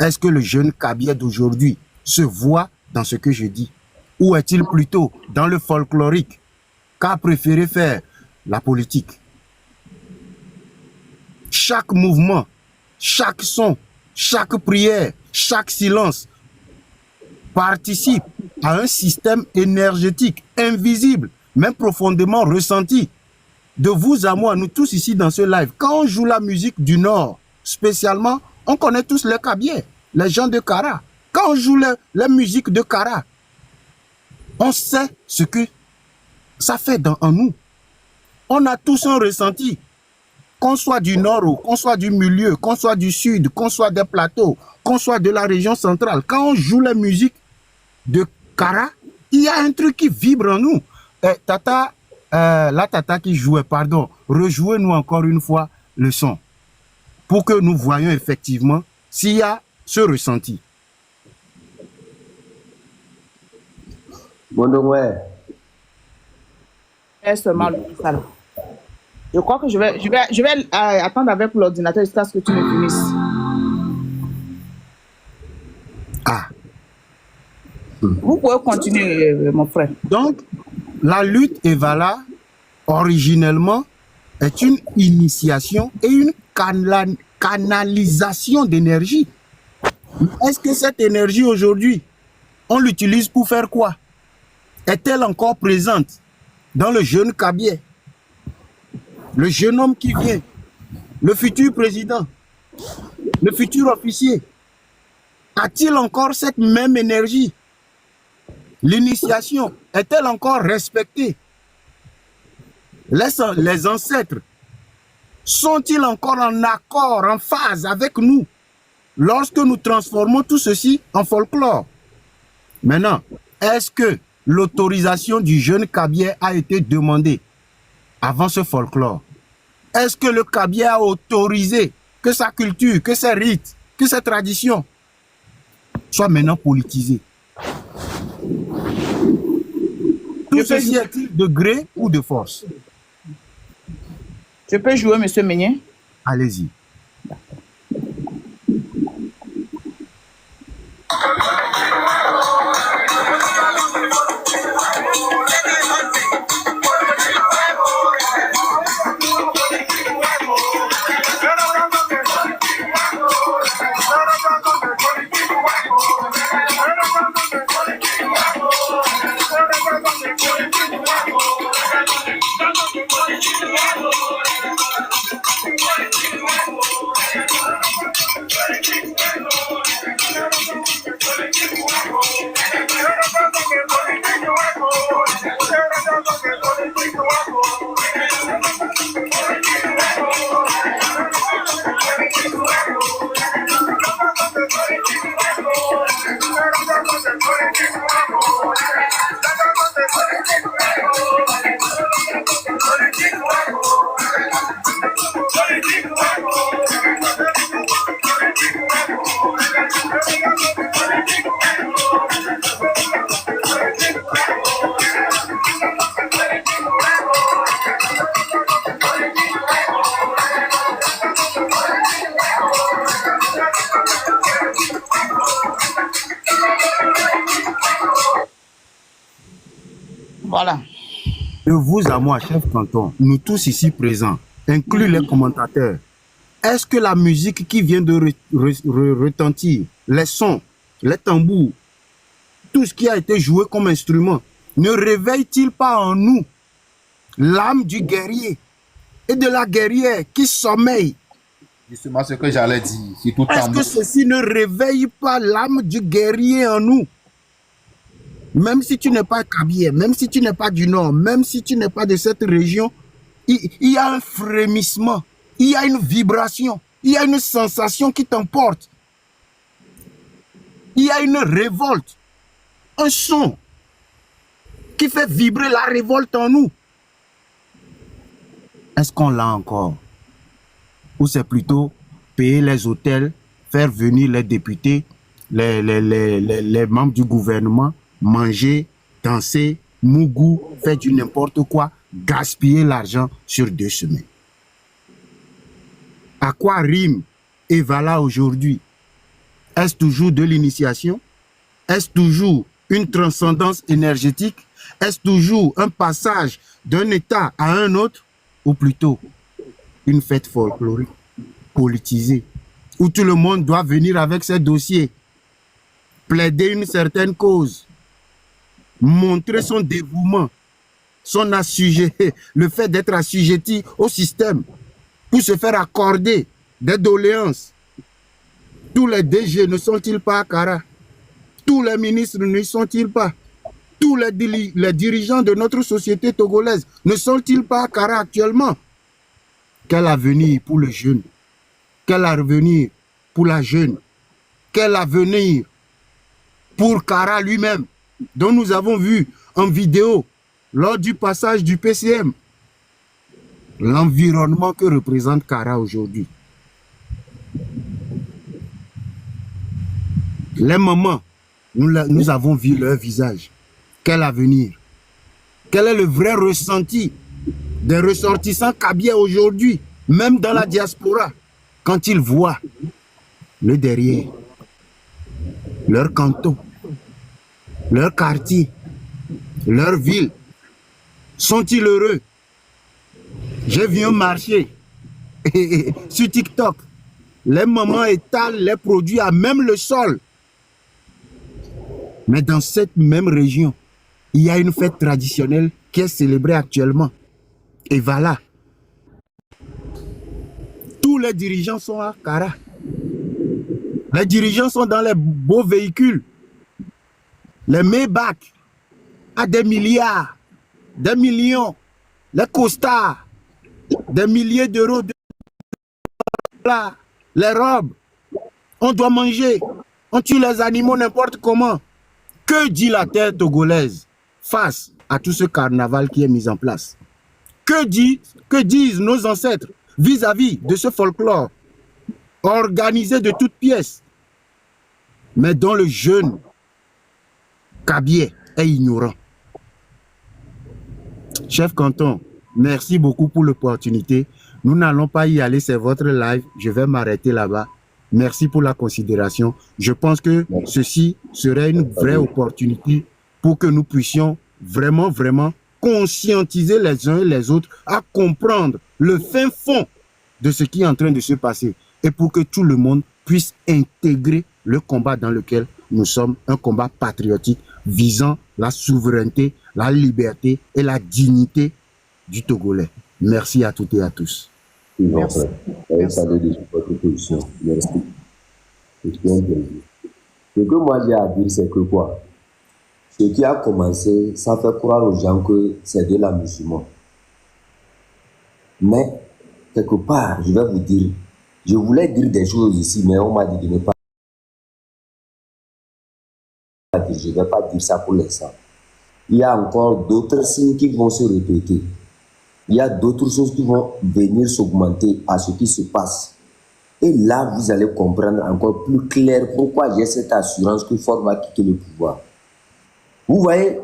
Speaker 7: Est-ce que le jeune Kabylie d'aujourd'hui se voit dans ce que je dis? Ou est-il plutôt dans le folklorique qu'a préféré faire la politique? Chaque mouvement, chaque son, chaque prière, chaque silence participe à un système énergétique invisible, mais profondément ressenti. De vous à moi, nous tous ici dans ce live, quand on joue la musique du Nord, spécialement, on connaît tous les Kabylie, les gens de Kara. Quand on joue la musique de Kara, on sait ce que ça fait en nous. On a tous un ressenti. Qu'on soit du Nord ou qu'on soit du milieu, qu'on soit du Sud, qu'on soit des plateaux, qu'on soit de la région centrale. Quand on joue la musique de Kara, il y a un truc qui vibre en nous. Tata, la Tata qui jouait, pardon, rejouez-nous encore une fois le son pour que nous voyions effectivement s'il y a ce ressenti.
Speaker 2: Bon, donc, ouais.
Speaker 1: C'est seulement le ça. Je crois que je vais attendre avec l'ordinateur jusqu'à ce que tu me finisses.
Speaker 7: Ah.
Speaker 1: Vous pouvez continuer, mon frère.
Speaker 7: Donc, la lutte Evala, originellement, est une initiation et une canalisation d'énergie. Est-ce que cette énergie aujourd'hui, on l'utilise pour faire quoi? Est-elle encore présente dans le jeune Kabylie? Le jeune homme qui vient, le futur président, le futur officier, a-t-il encore cette même énergie? L'initiation est-elle encore respectée? Les ancêtres sont-ils encore en accord, en phase avec nous lorsque nous transformons tout ceci en folklore? Maintenant, est-ce que l'autorisation du jeune Kabylie a été demandée avant ce folklore? Est-ce que le Kabylie a autorisé que sa culture, que ses rites, que ses traditions soient maintenant politisées? Tout ceci est-il de gré ou de force?
Speaker 1: Je peux jouer, monsieur Meunier?
Speaker 7: Allez-y.
Speaker 1: Voilà.
Speaker 7: De vous à moi, chef canton, nous tous ici présents, inclus les commentateurs, est-ce que la musique qui vient de retentir, les sons, les tambours, tout ce qui a été joué comme instrument, ne réveille-t-il pas en nous l'âme du guerrier et de la guerrière qui sommeille?
Speaker 5: Justement, ce que j'allais dire. C'est tout
Speaker 7: Est-ce que ceci ne réveille pas l'âme du guerrier en nous? Même si tu n'es pas Kabylie, même si tu n'es pas du Nord, même si tu n'es pas de cette région, il y a un frémissement, il y a une vibration, il y a une sensation qui t'emporte. Il y a une révolte, un son qui fait vibrer la révolte en nous. Est-ce qu'on l'a encore? Ou c'est plutôt payer les hôtels, faire venir les députés, les membres du gouvernement, manger, danser, mougou, faire du n'importe quoi, gaspiller l'argent sur 2 semaines. À quoi rime et voilà aujourd'hui? Est-ce toujours de l'initiation? Est-ce toujours une transcendance énergétique? Est-ce toujours un passage d'un état à un autre? Ou plutôt une fête folklorique, politisée, où tout le monde doit venir avec ses dossiers, plaider une certaine cause, montrer son dévouement, son le fait d'être assujetti au système, pour se faire accorder des doléances. Tous les DG ne sont-ils pas à Kara? Tous les ministres ne sont-ils pas? Tous les dirigeants de notre société togolaise ne sont-ils pas à Kara actuellement? Quel avenir pour le jeune? Quel avenir pour la jeune? Quel avenir pour Kara lui-même, dont nous avons vu en vidéo lors du passage du PCM? L'environnement que représente Kara aujourd'hui. Les mamans, nous avons vu leur visage. Quel avenir? Quel est le vrai ressenti des ressortissants kabyliens aujourd'hui, même dans la diaspora, quand ils voient le derrière, leur canton, leur quartier, leur ville? Sont-ils heureux? J'ai vu un marché sur TikTok. Les mamans étalent les produits à même le sol. Mais dans cette même région, il y a une fête traditionnelle qui est célébrée actuellement. Et voilà. Tous les dirigeants sont à Kara. Les dirigeants sont dans les beaux véhicules. Les Maybach à des milliards, des millions. Les costards, des milliers d'euros. Les robes. On doit manger. On tue les animaux n'importe comment. Que dit la terre togolaise face à tout ce carnaval qui est mis en place? Que disent nos ancêtres vis-à-vis de ce folklore organisé de toutes pièces, mais dont le jeune Kabylie est ignorant? Chef canton, merci beaucoup pour l'opportunité. Nous n'allons pas y aller, c'est votre live. Je vais m'arrêter là-bas. Merci pour la considération. Je pense que ceci serait une vraie opportunité pour que nous puissions vraiment conscientiser les uns et les autres à comprendre le fin fond de ce qui est en train de se passer et pour que tout le monde puisse intégrer le combat dans lequel nous sommes, un combat patriotique visant la souveraineté, la liberté et la dignité du Togolais. Merci à toutes et à tous.
Speaker 2: Merci. Merci. Merci. Ce que moi j'ai à dire, c'est que quoi? Ce qui a commencé, ça fait croire aux gens que c'est de la musulmane. Mais, quelque part, je vais vous dire, je voulais dire des choses ici, mais on m'a dit de ne pas dire. Je ne vais pas dire ça pour l'instant. Il y a encore d'autres signes qui vont se répéter. Il y a d'autres choses qui vont venir s'augmenter à ce qui se passe. Et là, vous allez comprendre encore plus clair pourquoi j'ai cette assurance que Ford va quitter le pouvoir. Vous voyez,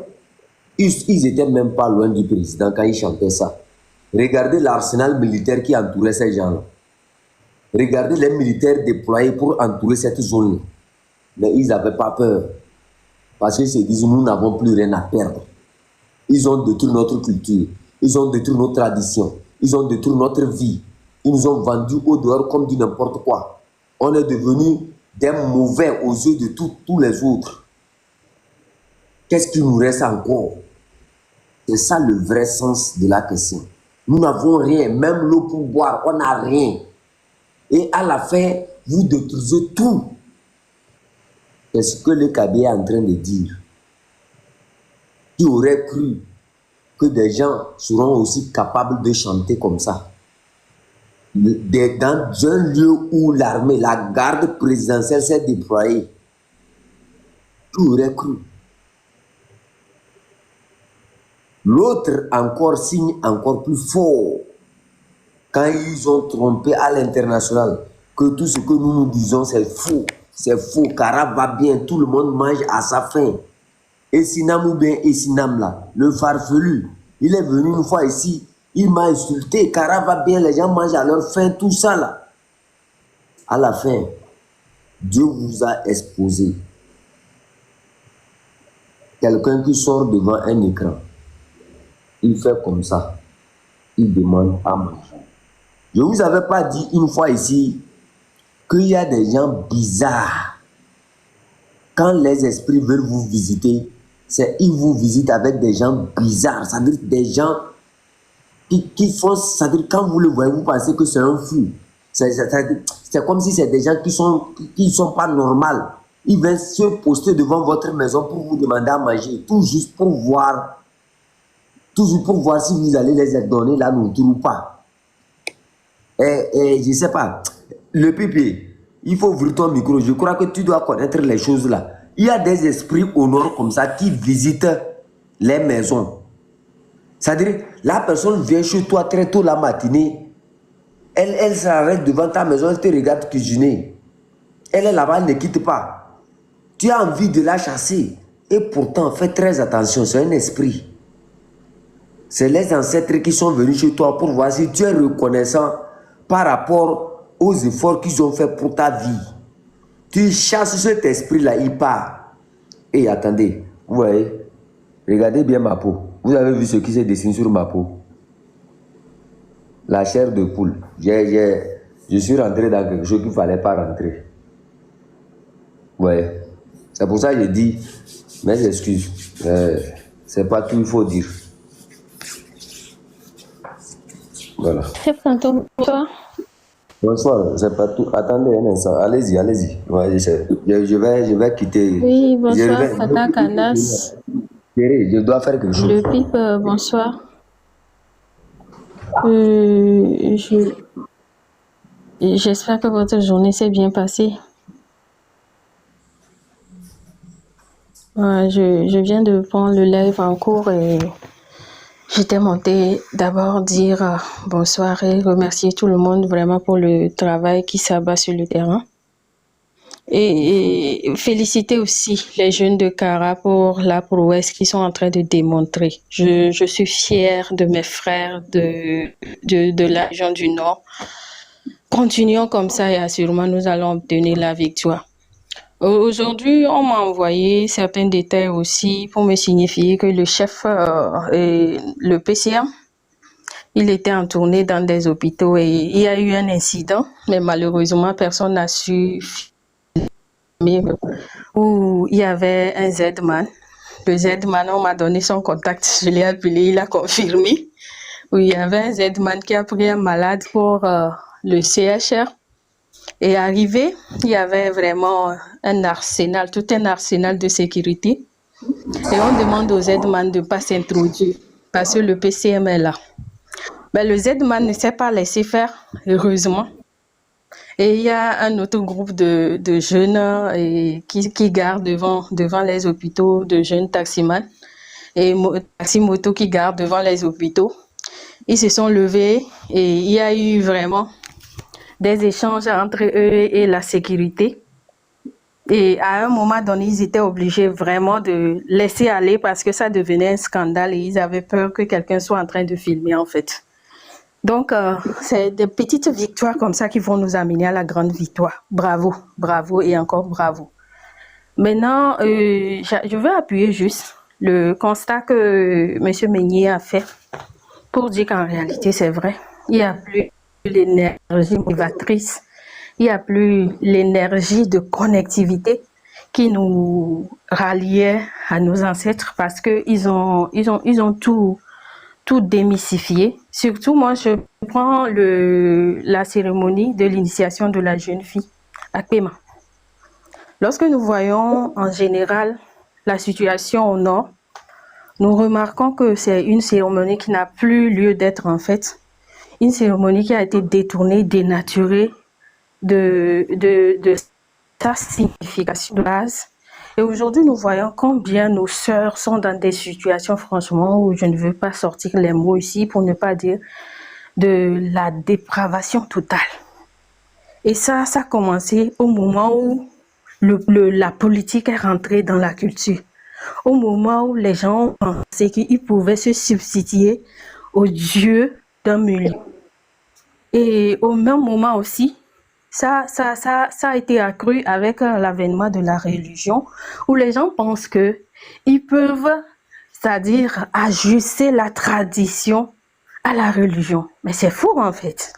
Speaker 2: ils étaient même pas loin du président quand ils chantaient ça. Regardez l'arsenal militaire qui entourait ces gens-là. Regardez les militaires déployés pour entourer cette zone-là. Mais ils n'avaient pas peur. Parce qu'ils se disent, nous n'avons plus rien à perdre. Ils ont détruit notre culture. Ils ont détruit nos traditions. Ils ont détruit notre vie. Ils nous ont vendus au dehors comme du n'importe quoi. On est devenu des mauvais aux yeux de tous les autres. Qu'est-ce qui nous reste encore? C'est ça le vrai sens de la question. Nous n'avons rien, même l'eau pour boire, on n'a rien. Et à la fin, vous détruisez tout. C'est ce que le Kabila est en train de dire. Qui aurait cru que des gens seront aussi capables de chanter comme ça? Dans un lieu où l'armée, la garde présidentielle s'est déployée. Qui aurait cru? L'autre encore signe encore plus fort. Quand ils ont trompé à l'international que tout ce que nous disons c'est faux. C'est faux. Kara va bien, tout le monde mange à sa faim. Et Sinam ou bien Sinam là, le farfelu, il est venu une fois ici, il m'a insulté. Kara va bien, les gens mangent à leur faim, tout ça là. À la fin, Dieu vous a exposé. Quelqu'un qui sort devant un écran, il fait comme ça, il demande à manger. Je ne vous avais pas dit une fois ici qu'il y a des gens bizarres. Quand les esprits veulent vous visiter, ils vous visitent avec des gens bizarres, c'est-à-dire des gens qui font, c'est-à-dire quand vous le voyez, vous pensez que c'est un fou. C'est comme si c'est des gens qui sont pas normaux. Ils viennent se poster devant votre maison pour vous demander à manger, tout juste pour voir, toujours pour voir si vous allez les donner la nourriture ou pas. Et je ne sais pas, le pipi, il faut ouvrir ton micro, je crois que tu dois connaître les choses là. Il y a des esprits au nord comme ça qui visitent les maisons. C'est-à-dire, la personne vient chez toi très tôt la matinée, elle s'arrête devant ta maison, elle te regarde cuisiner. Elle est là-bas, elle ne quitte pas. Tu as envie de la chasser. Et pourtant, fais très attention, c'est un esprit. C'est les ancêtres qui sont venus chez toi pour voir si tu es reconnaissant par rapport aux efforts qu'ils ont fait pour ta vie. Tu chasses cet esprit-là, il part. Et attendez, vous voyez, regardez bien ma peau. Vous avez vu ce qui se dessine sur ma peau? La chair de poule. Je suis rentré dans quelque chose qu'il ne fallait pas rentrer. Vous voyez, c'est pour ça que je dis, mes excuses. C'est pas tout, il faut dire. Voilà.
Speaker 8: Chef Kanto, bonsoir.
Speaker 2: Bonsoir, c'est pas tout. Attendez un instant, allez-y. Ouais, je vais quitter.
Speaker 8: Oui, bonsoir, Fata Kanas.
Speaker 2: Je dois faire quelque chose.
Speaker 8: Le pipe, bonsoir. J'espère que votre journée s'est bien passée. Je viens de prendre le live en cours et j'étais montée d'abord dire bonsoir et remercier tout le monde vraiment pour le travail qui s'abat sur le terrain. Et féliciter aussi les jeunes de Kara pour la prouesse qu'ils sont en train de démontrer. Je suis fière de mes frères de la région du Nord. Continuons comme ça et assurément nous allons obtenir la victoire. Aujourd'hui, on m'a envoyé certains détails aussi pour me signifier que le chef et le PCA, il était en tournée dans des hôpitaux et il y a eu un incident, mais malheureusement, personne n'a su filmer où il y avait un Z-Man. Le Z-Man, on m'a donné son contact, je l'ai appelé, il a confirmé. Où il y avait un Z-Man qui a pris un malade pour le CHR. Et arrivé, il y avait vraiment un arsenal, tout un arsenal de sécurité. Et on demande aux Z-Man de ne pas s'introduire parce que le PCM est là. Mais le Z-Man ne s'est pas laissé faire, heureusement. Et il y a un autre groupe de jeunes qui gardent devant les hôpitaux, de jeunes taximans et taxi-moto qui gardent devant les hôpitaux. Ils se sont levés et il y a eu vraiment des échanges entre eux et la sécurité. Et à un moment donné, ils étaient obligés vraiment de laisser aller parce que ça devenait un scandale et ils avaient peur que quelqu'un soit en train de filmer en fait. Donc, c'est des petites victoires comme ça qui vont nous amener à la grande victoire. Bravo, bravo et encore bravo. Maintenant, je veux appuyer juste le constat que M. Meignier a fait pour dire qu'en réalité, c'est vrai, il n'y a plus l'énergie motivatrice, il n'y a plus l'énergie de connectivité qui nous ralliait à nos ancêtres parce qu'ils ont tout démystifié. Surtout, moi, je prends la cérémonie de l'initiation de la jeune fille à Pema. Lorsque nous voyons en général la situation au nord, nous remarquons que c'est une cérémonie qui n'a plus lieu d'être en fait. Une cérémonie qui a été détournée, dénaturée de sa signification de base. Et aujourd'hui, nous voyons combien nos sœurs sont dans des situations, franchement, où je ne veux pas sortir les mots ici pour ne pas dire de la dépravation totale. Et ça a commencé au moment où la politique est rentrée dans la culture. Au moment où les gens pensaient qu'ils pouvaient se substituer au Dieu d'un milieu. Et au même moment aussi, ça a été accru avec l'avènement de la religion, où les gens pensent qu'ils peuvent, c'est-à-dire ajuster la tradition à la religion. Mais c'est faux en fait.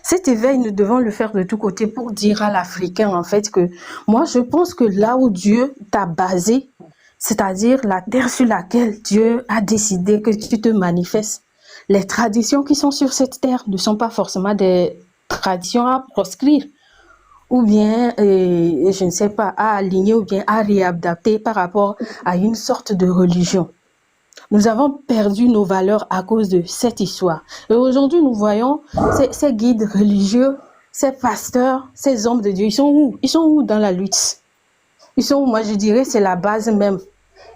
Speaker 8: Cet éveil, nous devons le faire de tous côtés pour dire à l'Africain en fait que moi je pense que là où Dieu t'a basé, c'est-à-dire la terre sur laquelle Dieu a décidé que tu te manifestes, les traditions qui sont sur cette terre ne sont pas forcément des traditions à proscrire ou bien, je ne sais pas, à aligner ou bien à réadapter par rapport à une sorte de religion. Nous avons perdu nos valeurs à cause de cette histoire. Et aujourd'hui, nous voyons ces guides religieux, ces pasteurs, ces hommes de Dieu, ils sont où? Ils sont où dans la lutte? Ils sont où? Moi, je dirais c'est la base même.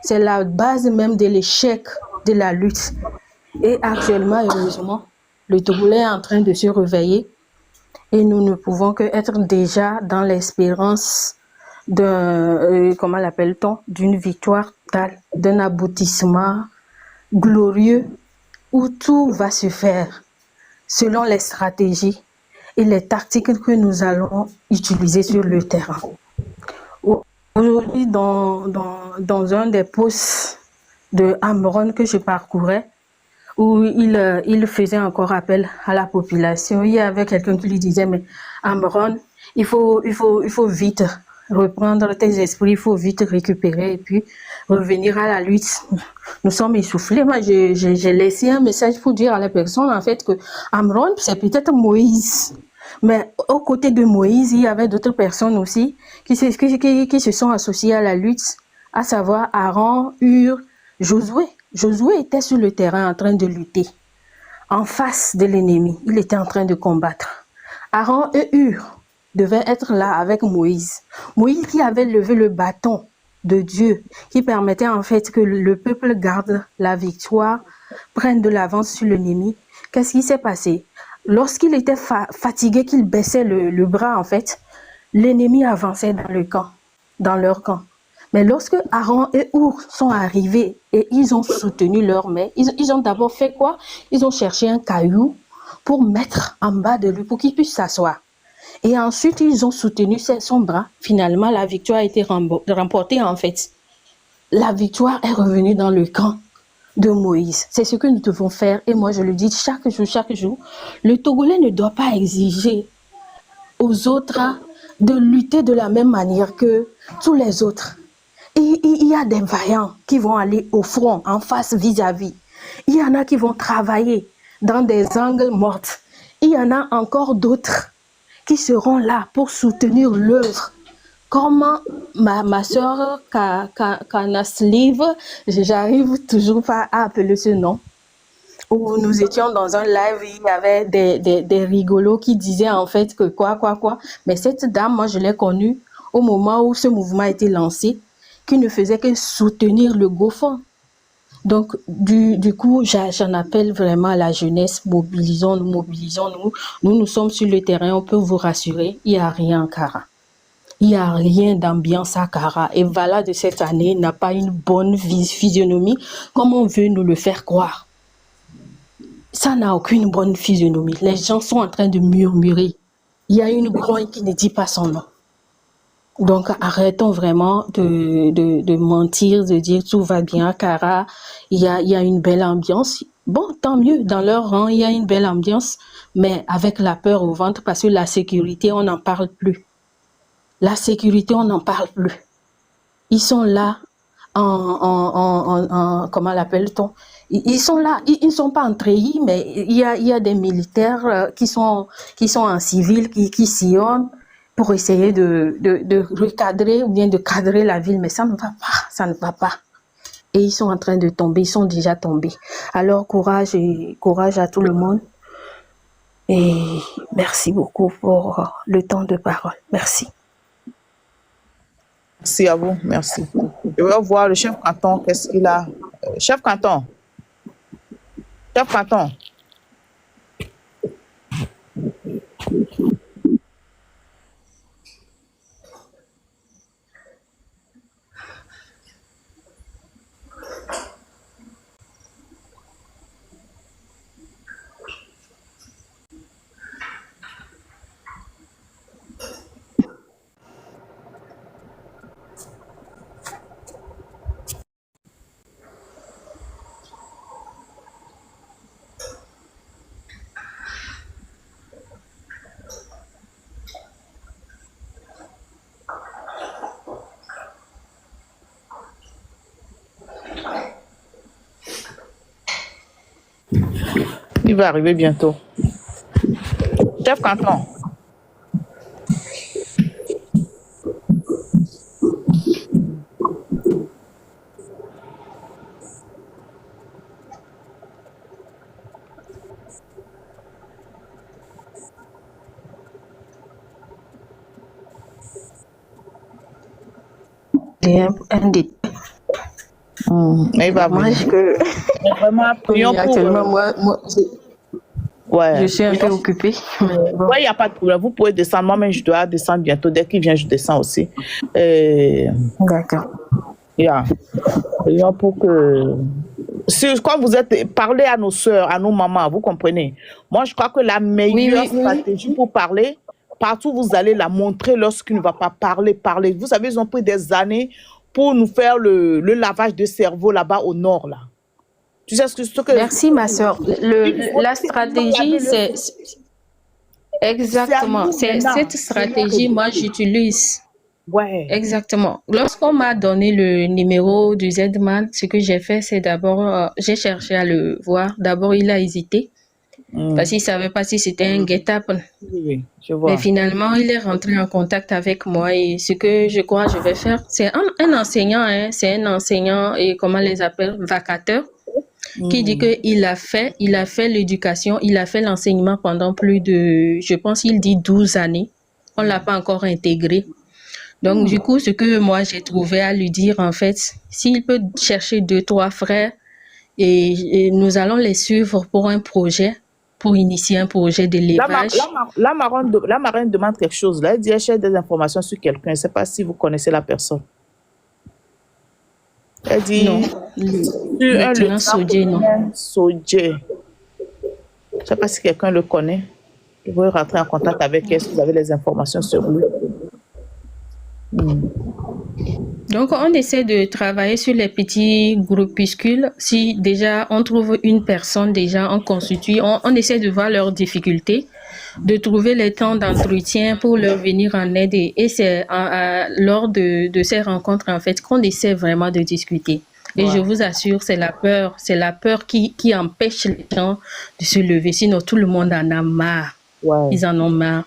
Speaker 8: C'est la base même de l'échec de la lutte. Et actuellement, heureusement, le Togolais est en train de se réveiller et nous ne pouvons que être déjà dans l'espérance d'un, comment l'appelle-t-on, d'une victoire totale, d'un aboutissement glorieux où tout va se faire selon les stratégies et les tactiques que nous allons utiliser sur le terrain. Aujourd'hui, dans un des posts de Amron que je parcourais, où il faisait encore appel à la population, il y avait quelqu'un qui lui disait, mais Amron, il faut vite reprendre tes esprits, il faut vite récupérer et puis revenir à la lutte. Nous sommes essoufflés. Moi, j'ai laissé un message pour dire à la personne, en fait, que Amron, c'est peut-être Moïse. Mais aux côtés de Moïse, il y avait d'autres personnes aussi qui se sont associées à la lutte, à savoir Aaron, Hur, Josué. Josué était sur le terrain en train de lutter, en face de l'ennemi. Il était en train de combattre. Aaron et Hur devaient être là avec Moïse. Moïse qui avait levé le bâton de Dieu, qui permettait en fait que le peuple garde la victoire, prenne de l'avance sur l'ennemi. Qu'est-ce qui s'est passé? Lorsqu'il était fatigué, qu'il baissait le bras en fait, l'ennemi avançait dans leur camp. Mais lorsque Aaron et Hur sont arrivés et ils ont soutenu leur main, ils ont d'abord fait quoi? Ils ont cherché un caillou pour mettre en bas de lui, pour qu'il puisse s'asseoir. Et ensuite, ils ont soutenu son bras. Finalement, la victoire a été remportée en fait. La victoire est revenue dans le camp de Moïse. C'est ce que nous devons faire. Et moi, je le dis chaque jour. Le Togolais ne doit pas exiger aux autres de lutter de la même manière que tous les autres. Et il y a des vaillants qui vont aller au front, en face, vis-à-vis. Il y en a qui vont travailler dans des angles morts. Il y en a encore d'autres qui seront là pour soutenir l'œuvre. Comment ma soeur Kanasliv, j'arrive toujours pas à appeler ce nom, où nous étions dans un live, il y avait des rigolos qui disaient en fait que quoi. Mais cette dame, moi je l'ai connue au moment où ce mouvement a été lancé, qui ne faisait que soutenir le GoFund. Donc, du coup, j'en appelle vraiment à la jeunesse, mobilisons-nous. Nous sommes sur le terrain, on peut vous rassurer, il n'y a rien en Kara. Il n'y a rien d'ambiance à Kara. Et Vala de cette année n'a pas une bonne physionomie, comme on veut nous le faire croire. Ça n'a aucune bonne physionomie. Les gens sont en train de murmurer. Il y a une grogne qui ne dit pas son nom. Donc, arrêtons vraiment de mentir, de dire tout va bien à Kara. Il y a une belle ambiance. Bon, tant mieux, dans leur rang, il y a une belle ambiance, mais avec la peur au ventre parce que la sécurité, on n'en parle plus. La sécurité, on n'en parle plus. Ils sont là comment l'appelle-t-on? Ils sont là, ils ne sont pas en treillis, mais il y a des militaires qui sont en civil, qui sillonnent pour essayer de recadrer ou bien de cadrer la ville, mais ça ne va pas, ça ne va pas. Et ils sont en train de tomber, ils sont déjà tombés. Alors courage à tout le monde. Et merci beaucoup pour le temps de parole. Merci.
Speaker 1: Merci à vous, merci. Je vais voir le chef canton, qu'est-ce qu'il a. Chef canton. Chef canton. Il va arriver bientôt. Chef canton.
Speaker 8: Un détail.
Speaker 1: Mais il va venir. Vraiment, prions pour...
Speaker 8: Actuellement, moi,
Speaker 1: ouais.
Speaker 8: je suis un peu occupée. Bon.
Speaker 1: Ouais, il n'y a pas de problème. Vous pouvez descendre. Moi-même, je dois descendre bientôt. Dès qu'il vient, je descends aussi.
Speaker 8: D'accord.
Speaker 1: Yeah. Prions pour que... Quand vous êtes... Parlez à nos soeurs, à nos mamans, vous comprenez? Moi, je crois que la meilleure stratégie pour parler, partout où vous allez la montrer lorsqu'il ne va pas parler. Vous savez, ils ont pris des années pour nous faire le lavage de cerveau là-bas au nord, là. Tu sais ce que...
Speaker 8: Merci, ma soeur. La stratégie, c'est... Exactement. C'est cette stratégie, moi, j'utilise.
Speaker 1: Ouais.
Speaker 8: Exactement. Lorsqu'on m'a donné le numéro du Z-Man, ce que j'ai fait, c'est d'abord, j'ai cherché à le voir. D'abord, il a hésité. Parce qu'il ne savait pas si c'était un guet-apens.
Speaker 1: Oui, je vois.
Speaker 8: Mais finalement, il est rentré en contact avec moi et ce que je crois que je vais faire, c'est un enseignant, hein, c'est un enseignant, et comment les appelle, vacateur, qui dit qu'il a fait l'éducation, il a fait l'enseignement pendant plus de, je pense qu'il dit 12 années. On ne l'a pas encore intégré. Donc, du coup, ce que moi, j'ai trouvé à lui dire, en fait, s'il peut chercher 2-3 frères et nous allons les suivre pour un projet, pour initier un projet d'élevage.
Speaker 1: La marraine demande quelque chose. Là. Elle dit, elle cherche des informations sur quelqu'un. Je ne sais pas si vous connaissez la personne. Elle dit,
Speaker 8: non. Le Sodje, non.
Speaker 1: Sodje. Je ne sais pas si quelqu'un le connaît. Je vais rentrer en contact avec elle si vous avez les informations sur lui.
Speaker 8: Donc, on essaie de travailler sur les petits groupuscules. Si déjà on trouve une personne, déjà on constitue, on essaie de voir leurs difficultés, de trouver les temps d'entretien pour leur venir en aide. Et c'est lors de ces rencontres, en fait, qu'on essaie vraiment de discuter. Et je vous assure, c'est la peur qui empêche les gens de se lever. Sinon, tout le monde en a marre. Ouais. Ils en ont marre.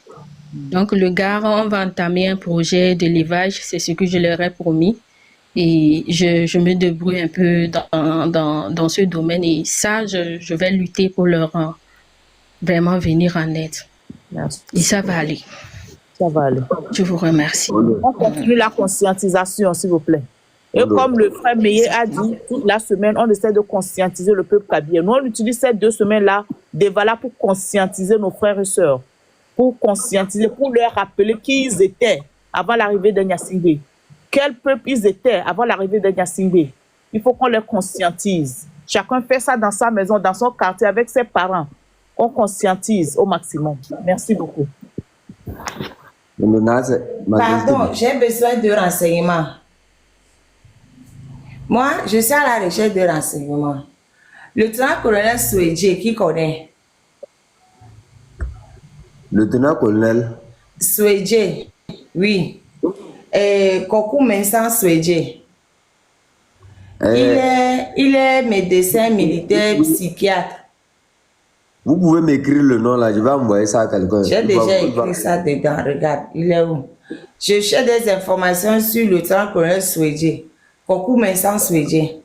Speaker 8: Donc, le gars, on va entamer un projet d'élevage, c'est ce que je leur ai promis. Et je me débrouille un peu dans ce domaine. Et ça, je vais lutter pour leur vraiment venir en aide.
Speaker 1: Merci.
Speaker 8: Et ça va aller.
Speaker 1: Ça va aller.
Speaker 8: Je vous remercie.
Speaker 1: On continue la conscientisation, s'il vous plaît. Et comme le frère Meyer a dit, toute la semaine, on essaie de conscientiser le peuple kabyle. Nous, on utilise ces 2 semaines-là d'Evala pour conscientiser nos frères et sœurs. Pour conscientiser, pour leur rappeler qui ils étaient avant l'arrivée de Gnassingbé. Quel peuple ils étaient avant l'arrivée de Gnassingbé. Il faut qu'on les conscientise. Chacun fait ça dans sa maison, dans son quartier, avec ses parents. On conscientise au maximum. Merci beaucoup.
Speaker 2: Maintenant, c'est ma
Speaker 6: Pardon, j'ai besoin de renseignements. Moi, je suis à la recherche de renseignements. Le lieutenant-colonel Swedje, qui connaît?
Speaker 2: Lieutenant-colonel.
Speaker 6: Swedje, oui. Kokou Mensan Swedje. Il est médecin militaire psychiatre.
Speaker 2: Vous pouvez m'écrire le nom là, je vais envoyer ça à quelqu'un.
Speaker 6: J'ai déjà écrit ça dedans, regarde, il est où? Je cherche des informations sur le lieutenant-colonel Swedje. Kokou Mensan Swedje.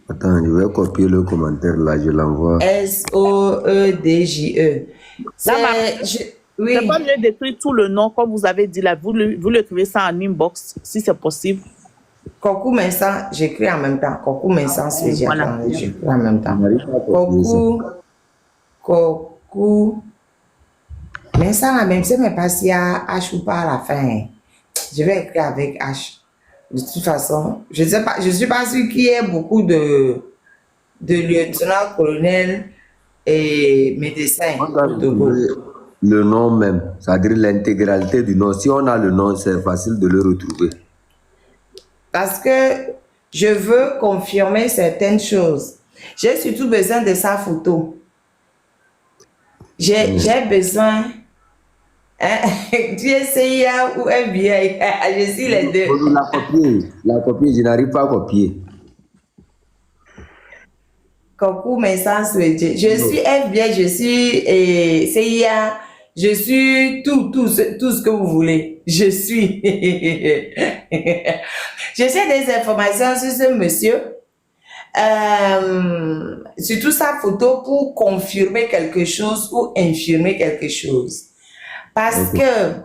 Speaker 2: Attends, je vais copier le commentaire là, je l'envoie.
Speaker 6: S-O-E-D-J-E. Oui.
Speaker 1: C'est pas mieux d'écrire tout le nom, comme vous avez dit là. Vous l'écrivez ça en inbox, si c'est possible.
Speaker 6: Kokou Mensan, j'écris en même temps. Kokou Mensan Swedje.
Speaker 1: Voilà.
Speaker 6: J'écris en même temps. Kokou Mensan, la même, c'est même pas s'il y a H ou pas à la fin. Je vais écrire avec H. De toute façon, je ne sais pas, je suis pas sûre qu'il y ait beaucoup de lieutenant-colonel et médecins au Togo.
Speaker 2: Le nom même, c'est-à-dire l'intégralité du nom. Si on a le nom, c'est facile de le retrouver.
Speaker 6: Parce que je veux confirmer certaines choses. J'ai surtout besoin de sa photo. J'ai besoin. Hein? Tu es CIA ou FBI? Je suis les deux.
Speaker 2: La copier, je n'arrive pas à copier.
Speaker 6: Kokou Mensan Swedje. Je suis FBI, je suis CIA, je suis tout ce que vous voulez. Je suis. Je sais des informations sur ce monsieur. Surtout sa photo pour confirmer quelque chose ou infirmer quelque chose. Parce que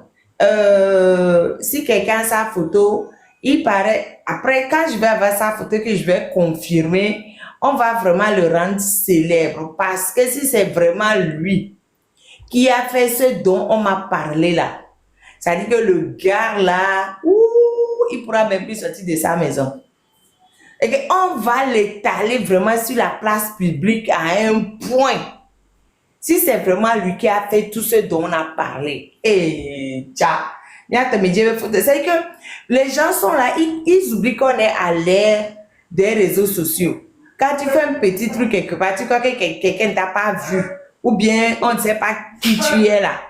Speaker 6: si quelqu'un a sa photo, il paraît, après quand je vais avoir sa photo que je vais confirmer, on va vraiment le rendre célèbre. Parce que si c'est vraiment lui qui a fait ce dont on m'a parlé là, ça dit que le gars là, il pourra même plus sortir de sa maison. Et qu'on va l'étaler vraiment sur la place publique à un point. Si c'est vraiment lui qui a fait tout ce dont on a parlé, et c'est que les gens sont là, ils oublient qu'on est à l'ère des réseaux sociaux. Quand tu fais un petit truc quelque part, tu crois que quelqu'un ne t'a pas vu, ou bien on ne sait pas qui tu es là.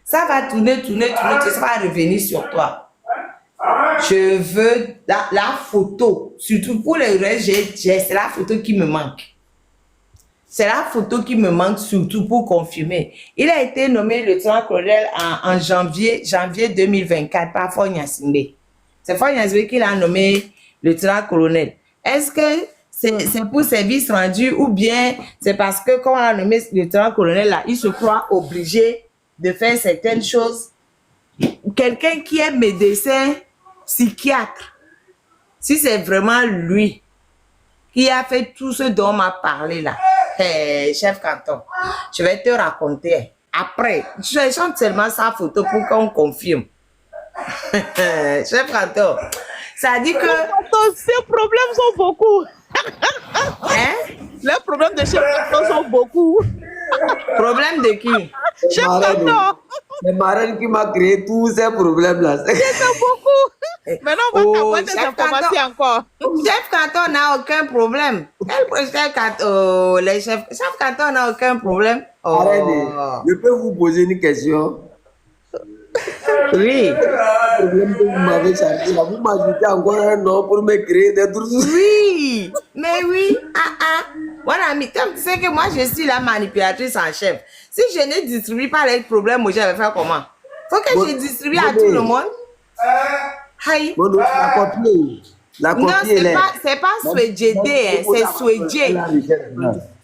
Speaker 6: Ça va tourner, ça va revenir sur toi. Je veux la photo, surtout pour le reste, c'est la photo qui me manque. C'est la photo qui me manque surtout pour confirmer. Il a été nommé lieutenant-colonel en janvier 2024 par Faure Gnassingbé. C'est Faure Gnassingbé qui l'a nommé lieutenant-colonel. Est-ce que c'est pour service rendu ou bien c'est parce que quand on a nommé lieutenant-colonel là, il se croit obligé de faire certaines choses? Quelqu'un qui est médecin, psychiatre, si c'est vraiment lui qui a fait tout ce dont on m'a parlé là, chef canton, je vais te raconter. Après, je chante seulement sa photo pour qu'on confirme. Chef canton, ça dit que...
Speaker 1: Ces problèmes sont beaucoup.
Speaker 6: Hein?
Speaker 1: Les problèmes de chef canton sont beaucoup.
Speaker 6: Problème de qui?
Speaker 1: Chef canton.
Speaker 2: C'est Marraine qui m'a créé tous ces problèmes là.
Speaker 1: C'est beaucoup. Maintenant, on va avoir des informations encore.
Speaker 6: Chef canton n'a aucun problème. Chef canton n'a aucun problème.
Speaker 2: Arrêtez. Je peux vous poser une question?
Speaker 6: Oui.
Speaker 2: Le problème que vous m'avez chargé là, vous m'ajoutez encore un nom pour me créer des trucs.
Speaker 6: Oui. Mais oui. Voilà, mais tu sais que moi, je suis la manipulatrice en chef. Si je ne distribue pas les problèmes, moi, je vais faire comment? Faut que je distribue à tout le monde. Aïe.
Speaker 2: Bon, donc, la copie,
Speaker 6: Non, c'est pas Swedje, c'est Swedje.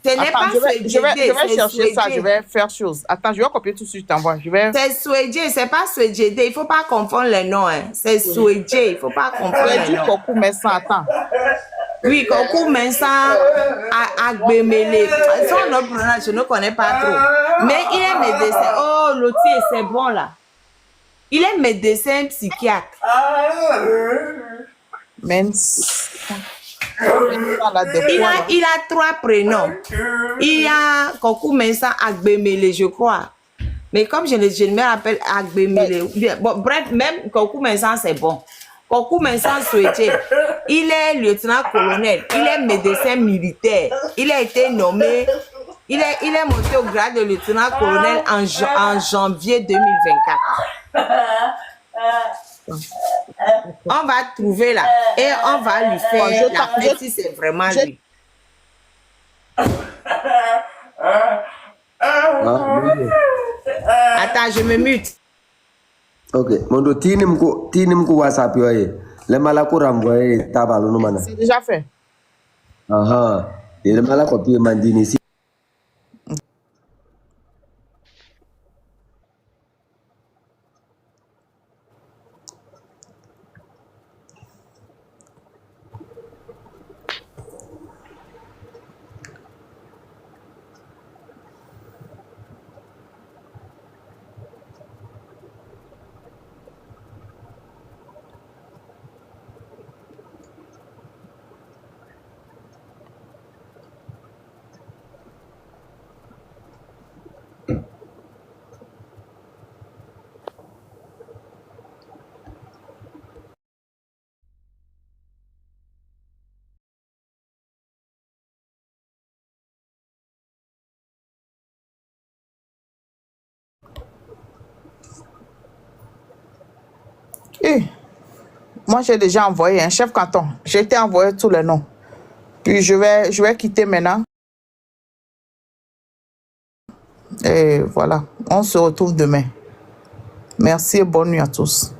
Speaker 6: Ce n'est pas Swedje.
Speaker 1: Je vais chercher ça, je vais faire chose. Attends, je vais copier tout de suite, t'envoie.
Speaker 6: C'est Swedje, c'est pas Swedje. Il ne faut pas confondre les noms. Hein. C'est Swedje, il ne faut pas confondre les noms.
Speaker 1: Kokou Mensan, attends.
Speaker 6: Oui, Kokou Mensan Agbemele. Son nom prononcé, je ne connais pas trop. Mais il est médecin. Oh, l'autre, c'est bon là. Il est médecin psychiatre. Il a 3 prénoms. Il y a Kokou Mensan Agbemele, je crois. Mais comme je ne me rappelle Agbemele, bon, bref, même Kokou Mensan, c'est bon. Kokou Mensan Soueté, il est lieutenant-colonel, il est médecin militaire, il a été nommé, il est monté au grade de lieutenant-colonel en janvier 2024. On va trouver là et on va lui faire la fête si c'est vraiment lui. Attends, je me mute.
Speaker 2: Ok, Mondo, tinim ko WhatsApp yo ye. Le mala ko renvoyer tabalo no mana.
Speaker 1: C'est déjà fait.
Speaker 2: Aha. Et le mala copier mandini si.
Speaker 1: Eh, moi, j'ai déjà envoyé un chef canton. J'ai été envoyé tous les noms. Puis je vais quitter maintenant. Et voilà, on se retrouve demain. Merci et bonne nuit à tous.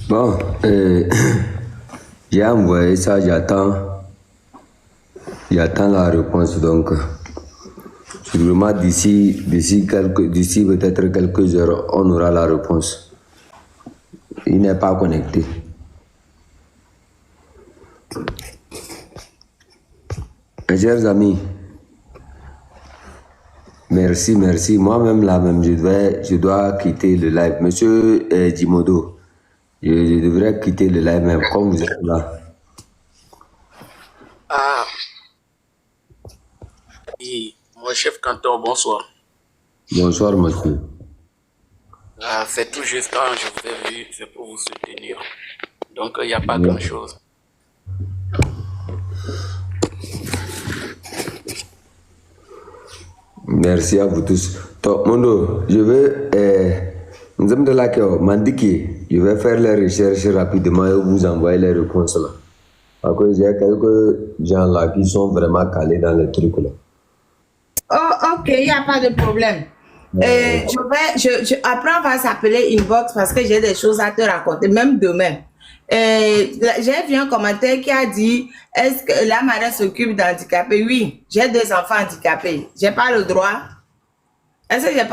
Speaker 2: Bon, j'ai envoyé ça, j'attends la réponse. Donc, sûrement d'ici peut-être quelques heures, on aura la réponse. Il n'est pas connecté. Mes chers amis, merci. Moi-même, là même, je dois quitter le live. Monsieur Djimodo, je devrais quitter le live même, comme vous êtes là.
Speaker 9: Ah, oui, mon chef canton, bonsoir.
Speaker 2: Bonsoir, monsieur.
Speaker 9: Ah, c'est tout juste quand je vous ai vu, c'est pour vous soutenir. Donc, il n'y a pas grand-chose.
Speaker 2: Merci à vous tous. Donc, Mondo, je vais faire les recherches rapidement et vous envoyer les réponses là. Parce que j'ai quelques gens là qui sont vraiment calés dans les trucs là.
Speaker 6: Oh, ok, il n'y a pas de problème. Après, on va s'appeler inbox parce que j'ai des choses à te raconter, même demain. J'ai vu un commentaire qui a dit, est-ce que la marraine s'occupe d'handicapés? Oui, j'ai 2 enfants handicapés. J'ai pas le droit. Est-ce que j'ai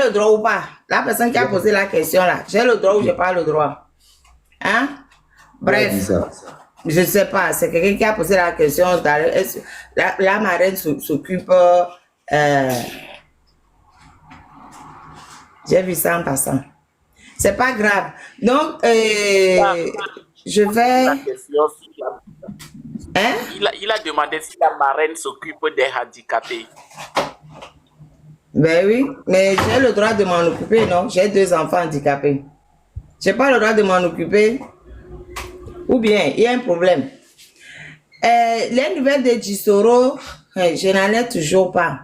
Speaker 6: le droit ou pas? La personne qui a posé la question là, j'ai le droit ou j'ai pas le droit? Hein? Bref, je ne sais pas. C'est quelqu'un qui a posé la question. La marraine s'occupe... j'ai vu ça en passant. C'est pas grave. Donc, je vais... Hein?
Speaker 9: Il a demandé si la marraine s'occupe des handicapés.
Speaker 6: Ben oui, mais j'ai le droit de m'en occuper, non? J'ai 2 enfants handicapés. J'ai pas le droit de m'en occuper. Ou bien, il y a un problème. Les nouvelles de Gisoro, je n'en ai toujours pas.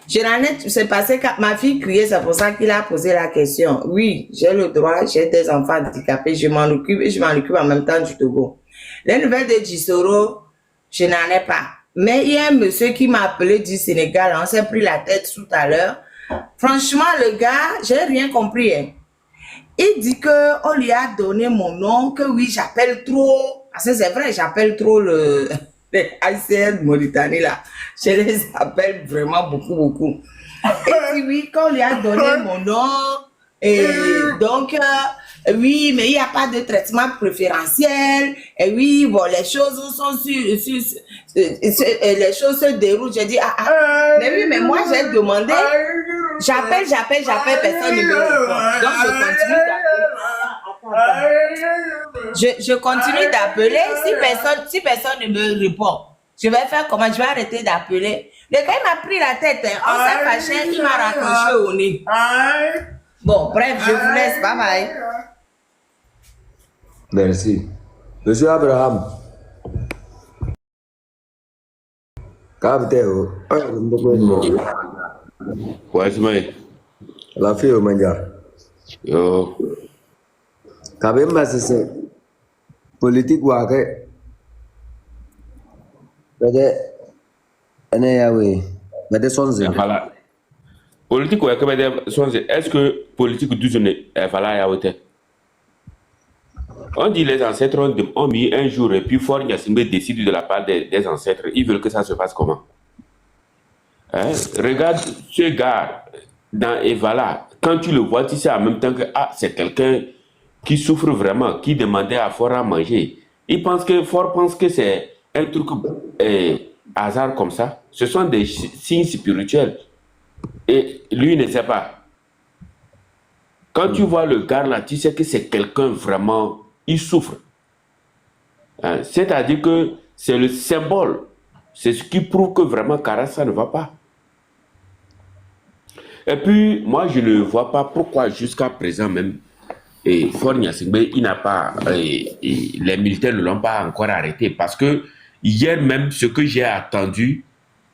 Speaker 6: C'est passé quand ma fille criait, c'est pour ça qu'il a posé la question. Oui, j'ai le droit, j'ai des enfants handicapés, je m'en occupe et je m'en occupe en même temps du Togo. Les nouvelles de Gisoro, je n'en ai pas. Mais il y a un monsieur qui m'a appelé du Sénégal, on s'est pris la tête tout à l'heure. Franchement, le gars, j'ai rien compris. Hein. Il dit que on lui a donné mon nom, que oui, j'appelle trop. Parce que c'est vrai, j'appelle trop les Haïtiens de Mauritanie là. Je les appelle vraiment beaucoup. Et dit oui, qu'on lui a donné mon nom. Et donc, oui, mais il n'y a pas de traitement préférentiel. Et oui, bon, les choses sont les choses se déroulent. J'ai dit, mais oui, mais moi j'ai demandé. J'appelle, personne ne me répond. Donc, je continue d'appeler. Si personne ne me répond, je vais faire comment? Je vais arrêter d'appeler. Le gars, il m'a pris la tête. Hein. On s'est fâché, il m'a raccroché au nez. Bon, bref, je vous laisse. Bye bye.
Speaker 2: Merci. Monsieur Abraham. Capitaine,
Speaker 10: Ouais, c'est
Speaker 2: la fille au manga.
Speaker 10: Yo.
Speaker 2: Quand même, c'est politique ou après. Peut-être.
Speaker 10: Voilà. Politique, ouais, est-ce que politique du zone est voilà à hauteur? On dit les ancêtres ont mis un jour et puis Fort Gnassingbé décide de la part des ancêtres. Ils veulent que ça se passe comment? Hein? Regarde ce gars dans Evala. Quand tu le vois, tu sais en même temps que c'est quelqu'un qui souffre vraiment, qui demandait à Fort à manger. Fort pense que c'est un truc hasard comme ça. Ce sont des signes spirituels. Et lui ne sait pas. Quand tu vois le gars là, tu sais que c'est quelqu'un vraiment, il souffre. Hein? C'est-à-dire que c'est le symbole. C'est ce qui prouve que vraiment Kara, ça ne va pas. Et puis, moi, je ne vois pas pourquoi jusqu'à présent même, Fort Gnassingbé, il n'a pas, les militaires ne l'ont pas encore arrêté. Parce que hier même, ce que j'ai attendu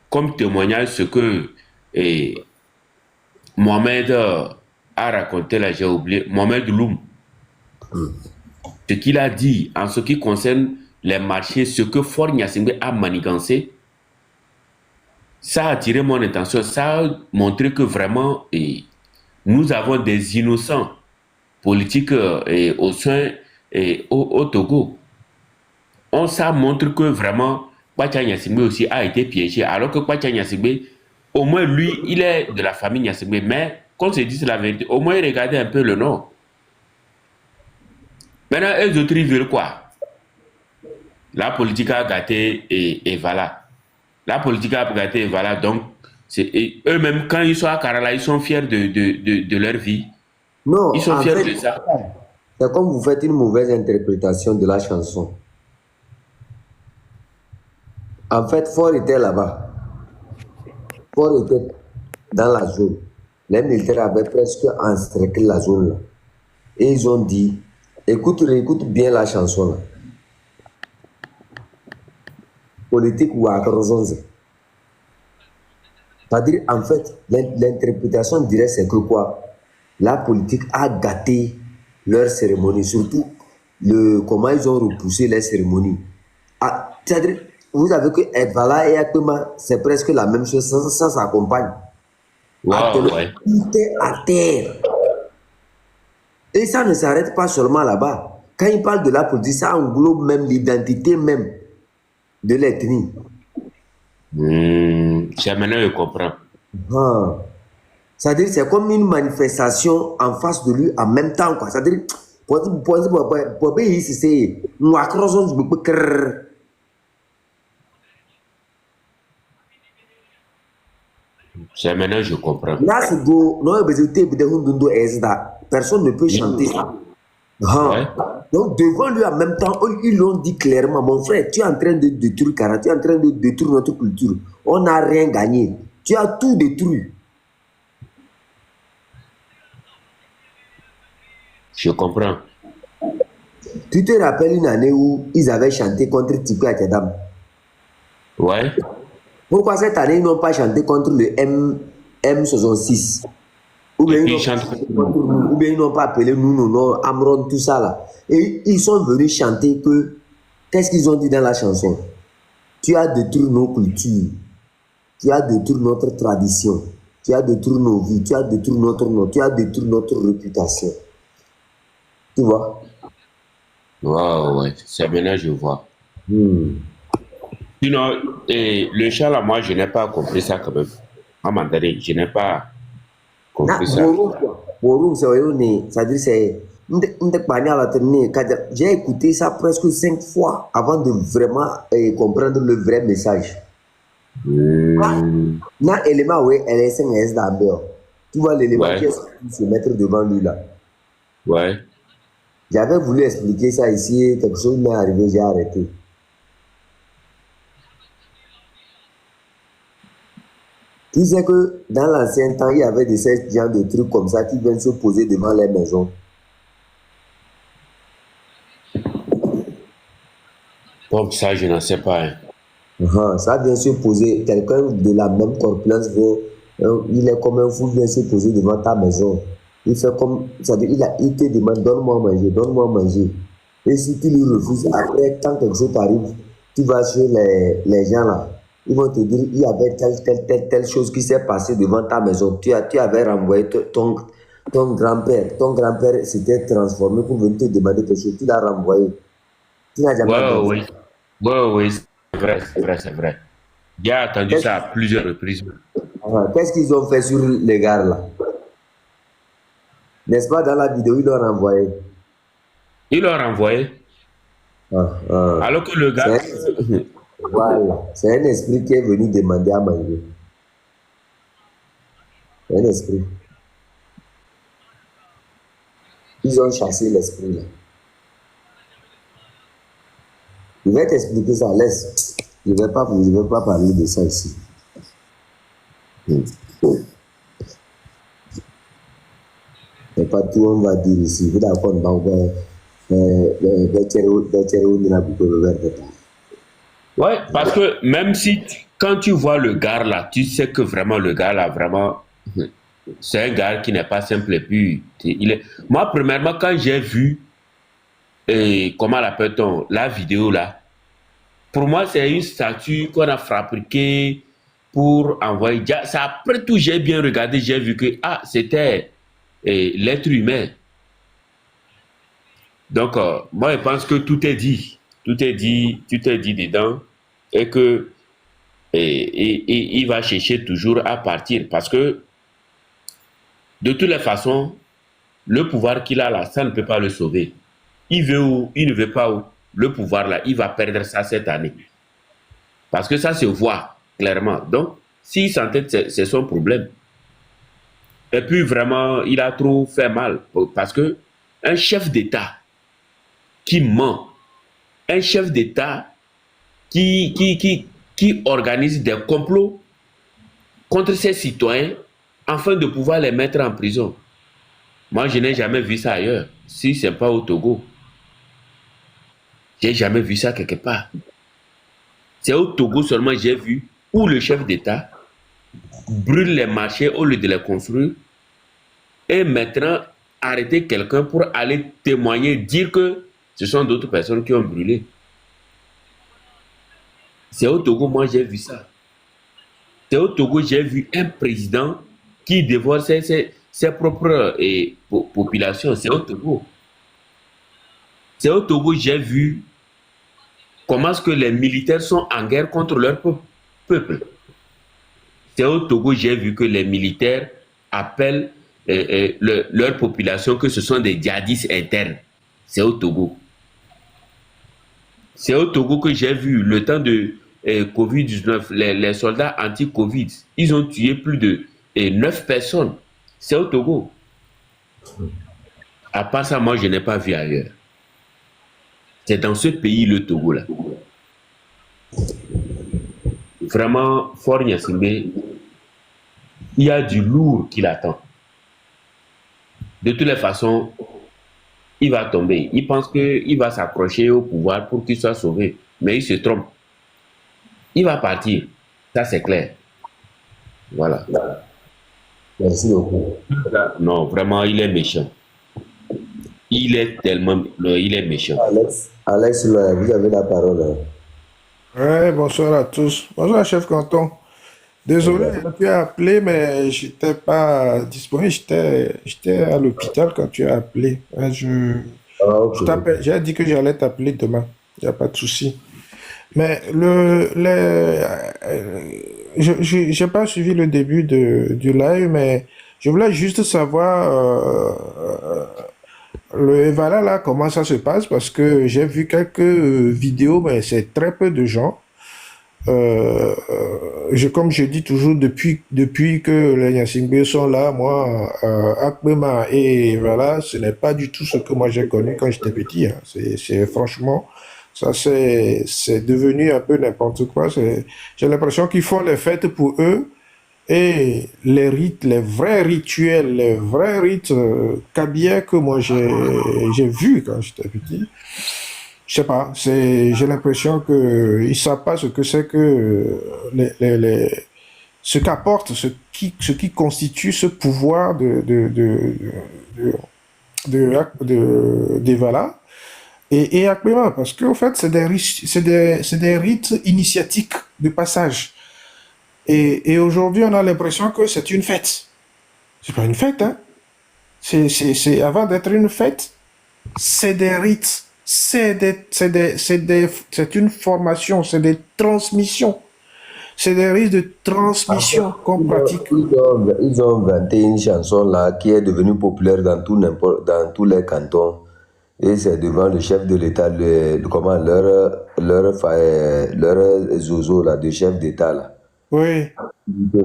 Speaker 10: comme témoignage, ce que Mohamed a raconté là, j'ai oublié, Mohamed Loum, ce qu'il a dit en ce qui concerne les marchés, ce que Fort Gnassingbé a manigancé, ça a attiré mon attention, ça a montré que vraiment nous avons des innocents politiques au sein au Togo. Ça montre que vraiment Kwacha Gnassingbé aussi a été piégé, alors que Kwacha Gnassingbé, au moins lui, il est de la famille Gnassingbé, mais qu'on se dise la vérité, au moins regardez un peu le nom. Maintenant, eux autres, ils veulent quoi? La politique a gâté et voilà. La politique a gâté et voilà. Donc, eux-mêmes, quand ils sont à Karala, ils sont fiers de leur vie.
Speaker 2: Non,
Speaker 10: ils sont fiers de ça.
Speaker 2: C'est comme vous faites une mauvaise interprétation de la chanson. En fait, Fort était là-bas. Fort était dans la zone. Les militaires avaient presque encerclé la zone là. Et ils ont dit, écoute bien la chanson là. Politique ou agrozonze. C'est-à-dire, en fait, l'interprétation directe, c'est que quoi? La politique a gâté leur cérémonie, surtout comment ils ont repoussé les cérémonies. C'est-à-dire, vous savez que Edvala et Akpema, c'est presque la même chose, ça s'accompagne.
Speaker 10: Wow, ouais.
Speaker 2: Tout est à terre. Et ça ne s'arrête pas seulement là-bas. Quand il parle de la politique, ça englobe même l'identité même de l'ethnie.
Speaker 10: C'est maintenant je comprends.
Speaker 2: C'est-à-dire c'est comme une manifestation en face de lui en même temps. C'est-à-dire,
Speaker 10: c'est maintenant je comprends.
Speaker 2: Là, personne ne peut chanter ça.
Speaker 10: Ouais.
Speaker 2: Donc, devant lui, en même temps, ils l'ont dit clairement, mon frère, tu es en train de détruire Kara, tu es en train de détruire notre culture. On n'a rien gagné. Tu as tout détruit.
Speaker 10: Je comprends.
Speaker 2: Tu te rappelles une année où ils avaient chanté contre Tipeee Akadam?
Speaker 10: Ouais.
Speaker 2: Pourquoi cette année, ils n'ont pas chanté contre le M66? Ou bien, ou bien ils n'ont pas appelé nous, Amron, tout ça là. Et ils sont venus chanter que, qu'est-ce qu'ils ont dit dans la chanson? Tu as détruit nos cultures, tu as détruit notre tradition, tu as détruit nos vies, tu as détruit notre nom, tu as détruit notre réputation. Tu vois?
Speaker 10: Wow, ouais, c'est maintenant je vois. Sinon, le chat là, moi je n'ai pas compris ça quand même. À un moment donné, je n'ai pas compris ça.
Speaker 2: C'est-à-dire c'est j'ai écouté ça presque 5 fois avant de vraiment comprendre le vrai message. Na élément oui, elle est d'abord. Tu vois l'élément qui est se mettre devant lui là.
Speaker 10: Ouais.
Speaker 2: J'avais voulu expliquer ça ici, quelque chose m'est arrivé, j'ai arrêté. Tu sais que dans l'ancien temps, il y avait des gens de trucs comme ça qui viennent se poser devant les maisons.
Speaker 10: Comme ça, je n'en sais pas. Hein.
Speaker 2: Ça vient se poser, quelqu'un de la même corpulence, il est comme un fou, vient se poser devant ta maison. Il fait comme, c'est-à-dire, il te demande, donne-moi à manger, donne-moi à manger. Et si tu lui refuses, après, quand quelque chose t'arrive, tu vas chez les gens là. Ils vont te dire, il y avait telle chose qui s'est passée devant ta maison. Tu avais renvoyé ton grand-père. Ton grand-père s'était transformé pour venir te demander quelque chose. Tu l'as renvoyé. Tu n'as jamais
Speaker 10: oui. Oui, c'est vrai. J'ai entendu ça à plusieurs reprises.
Speaker 2: Qu'est-ce qu'ils ont fait sur les gars là? N'est-ce pas, dans la vidéo, ils l'ont renvoyé?
Speaker 10: Ils l'ont renvoyé. Alors que le gars...
Speaker 2: Voilà, c'est un esprit qui est venu demander à manger. C'est un esprit. Ils ont chassé l'esprit là. Je vais t'expliquer ça, laisse. Je ne vais pas parler de ça ici. C'est pas tout on va dire ici. Vous d'accord, donc,
Speaker 10: ouais, parce que même si quand tu vois le gars là, tu sais que vraiment le gars là, vraiment, c'est un gars qui n'est pas simple et puis moi premièrement quand j'ai vu comment l'appelle-t-on, la vidéo là, pour moi c'est une statue qu'on a fabriquée pour envoyer. Ça, après tout j'ai bien regardé, j'ai vu que c'était l'être humain. Donc moi je pense que tout est dit dedans. Et que il va chercher toujours à partir parce que de toutes les façons, le pouvoir qu'il a là, ça ne peut pas le sauver. Il veut ou il ne veut pas où, le pouvoir là, il va perdre ça cette année. Parce que ça se voit clairement. Donc, s'il s'entête, c'est son problème. Et puis vraiment, il a trop fait mal parce que un chef d'État qui ment, un chef d'État qui organise des complots contre ses citoyens afin de pouvoir les mettre en prison. Moi, je n'ai jamais vu ça ailleurs, si ce n'est pas au Togo. J'ai jamais vu ça quelque part. C'est au Togo seulement j'ai vu où le chef d'État brûle les marchés au lieu de les construire et maintenant arrêter quelqu'un pour aller témoigner, dire que ce sont d'autres personnes qui ont brûlé. C'est au Togo, moi j'ai vu ça. C'est au Togo, j'ai vu un président qui dévore ses propres populations. C'est au Togo. C'est au Togo, j'ai vu comment est-ce que les militaires sont en guerre contre leur peuple. C'est au Togo, j'ai vu que les militaires appellent leur population que ce sont des djihadistes internes. C'est au Togo. C'est au Togo que j'ai vu le temps de Covid-19, les soldats anti-Covid, ils ont tué plus de 9 personnes. C'est au Togo. À part ça, moi, je n'ai pas vu ailleurs. C'est dans ce pays, le Togo, là. Vraiment, Fort Gnassingbé, il y a du lourd qui l'attend. De toutes les façons, il va tomber. Il pense qu'il va s'accrocher au pouvoir pour qu'il soit sauvé. Mais il se trompe. Il va partir. Ça, c'est clair. Voilà.
Speaker 2: Merci beaucoup.
Speaker 10: Non, vraiment, il est méchant. Il est tellement... Il est méchant.
Speaker 2: Alex, vous avez la parole. Hein.
Speaker 11: Ouais, bonsoir à tous. Bonsoir, chef canton. Désolé, tu as appelé, mais j'étais pas disponible. J'étais à l'hôpital quand tu as appelé. Ouais, j'ai dit que j'allais t'appeler demain. Il n'y a pas de souci. Mais j'ai pas suivi le début du live, mais je voulais juste savoir le Evala là, comment ça se passe, parce que j'ai vu quelques vidéos, mais c'est très peu de gens. Comme je dis toujours, depuis que les Gnassingbé sont là, moi, Akbema et voilà, ce n'est pas du tout ce que moi j'ai connu quand j'étais petit. Hein. C'est franchement, ça c'est devenu un peu n'importe quoi. J'ai l'impression qu'ils font les fêtes pour eux et les rites, les vrais rituels, les vrais rites kabyles que moi j'ai vus quand j'étais petit. Je sais pas, j'ai l'impression que ils savent pas ce que c'est que ce qu'apporte, ce qui constitue ce pouvoir d'Evala et Akbema, parce qu'en fait c'est des rites initiatiques de passage. Et aujourd'hui on a l'impression que c'est une fête. C'est pas une fête, hein. C'est avant d'être une fête, c'est des rites. C'est une formation, c'est des transmissions. C'est des risques de transmission qu'on pratique.
Speaker 2: Ils ont inventé une chanson là qui est devenue populaire dans tous les cantons. Et c'est devant le chef de l'État, leur zozo là, de chef d'État là.
Speaker 11: Oui.
Speaker 2: Il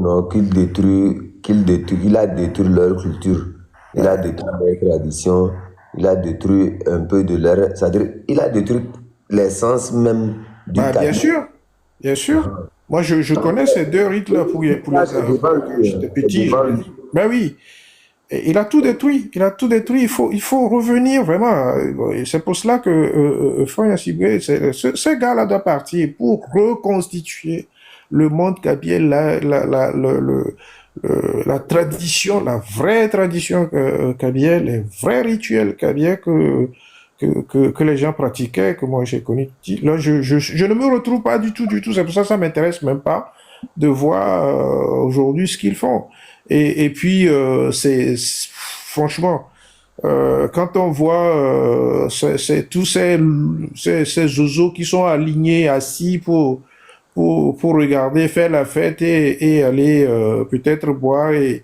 Speaker 2: a détruit leur culture. Il a détruit leur tradition. Il a détruit un peu de leur... C'est-à-dire, il a détruit l'essence même du
Speaker 11: bien sûr, bien sûr. Moi, je connais ces deux rites-là pour les quand j'étais petit. Ben oui. Et il a tout détruit. Il a tout détruit. Il faut revenir vraiment. C'est pour cela que Fort Gnassingbé, ce gars-là doit partir pour reconstituer le monde kabyle, la tradition, la vraie tradition kabyle, les vrais rituels kabyles que les gens pratiquaient, que moi j'ai connu. Là, je ne me retrouve pas du tout. C'est pour ça que ça m'intéresse même pas de voir aujourd'hui ce qu'ils font. Et puis, franchement, quand on voit tous ces zozos qui sont alignés, assis pour regarder, faire la fête et aller peut-être boire et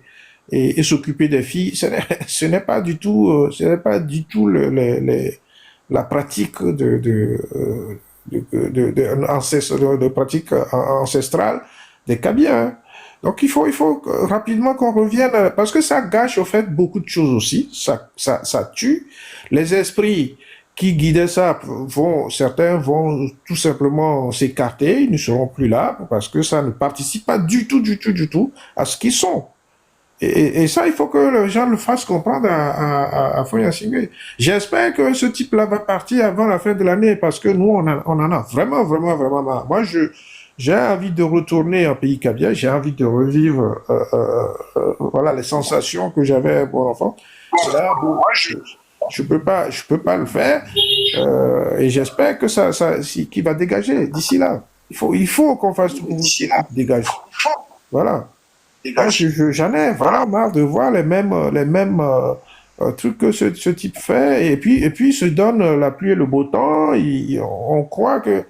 Speaker 11: s'occuper des filles, ce n'est pas du tout, la pratique de pratique ancestrale des Kabyles. Hein. Donc il faut rapidement qu'on revienne, parce que ça gâche au fait beaucoup de choses aussi, ça tue les esprits qui guidaient ça. Certains vont tout simplement s'écarter, ils ne seront plus là parce que ça ne participe pas du tout à ce qu'ils sont. Et ça, il faut que les gens le fassent comprendre à Fort Gnassingbé. J'espère que ce type-là va partir avant la fin de l'année, parce que nous, on en a vraiment marre. Moi, j'ai envie de retourner en pays kabyle, j'ai envie de revivre voilà, les sensations que j'avais pour l'enfant. Là, bon, je peux pas le faire, et j'espère que qu'il va dégager d'ici là. Il faut qu'on fasse tout pour qu'il dégage. Voilà. J'en ai vraiment marre de voir les mêmes trucs que ce type fait, et puis il se donne la pluie et le beau temps. On croit que...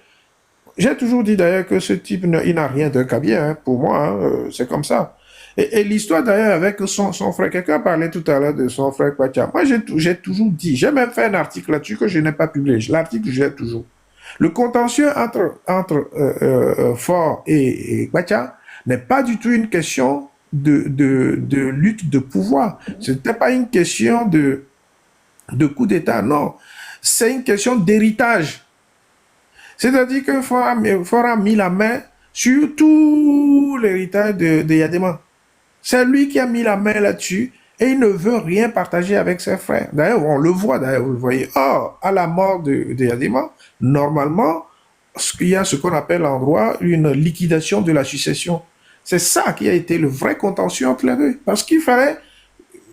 Speaker 11: J'ai toujours dit d'ailleurs que ce type, il n'a rien d'un kabyle, hein, pour moi, hein, c'est comme ça. Et l'histoire d'ailleurs avec son frère, quelqu'un parlait tout à l'heure de son frère Kwacha. Moi j'ai toujours dit, j'ai même fait un article là-dessus que je n'ai pas publié. L'article j'ai toujours. Le contentieux entre Fort et Kwacha n'est pas du tout une question de lutte de pouvoir. Ce n'était pas une question de coup d'État, non. C'est une question d'héritage. C'est-à-dire que Faure a mis la main sur tout l'héritage de Yadema. C'est lui qui a mis la main là-dessus et il ne veut rien partager avec ses frères. D'ailleurs, on le voit, d'ailleurs, vous le voyez. Or, à la mort de Yadema, normalement, il y a ce qu'on appelle en droit une liquidation de la succession. C'est ça qui a été le vrai contentieux entre les deux. Parce qu'il fallait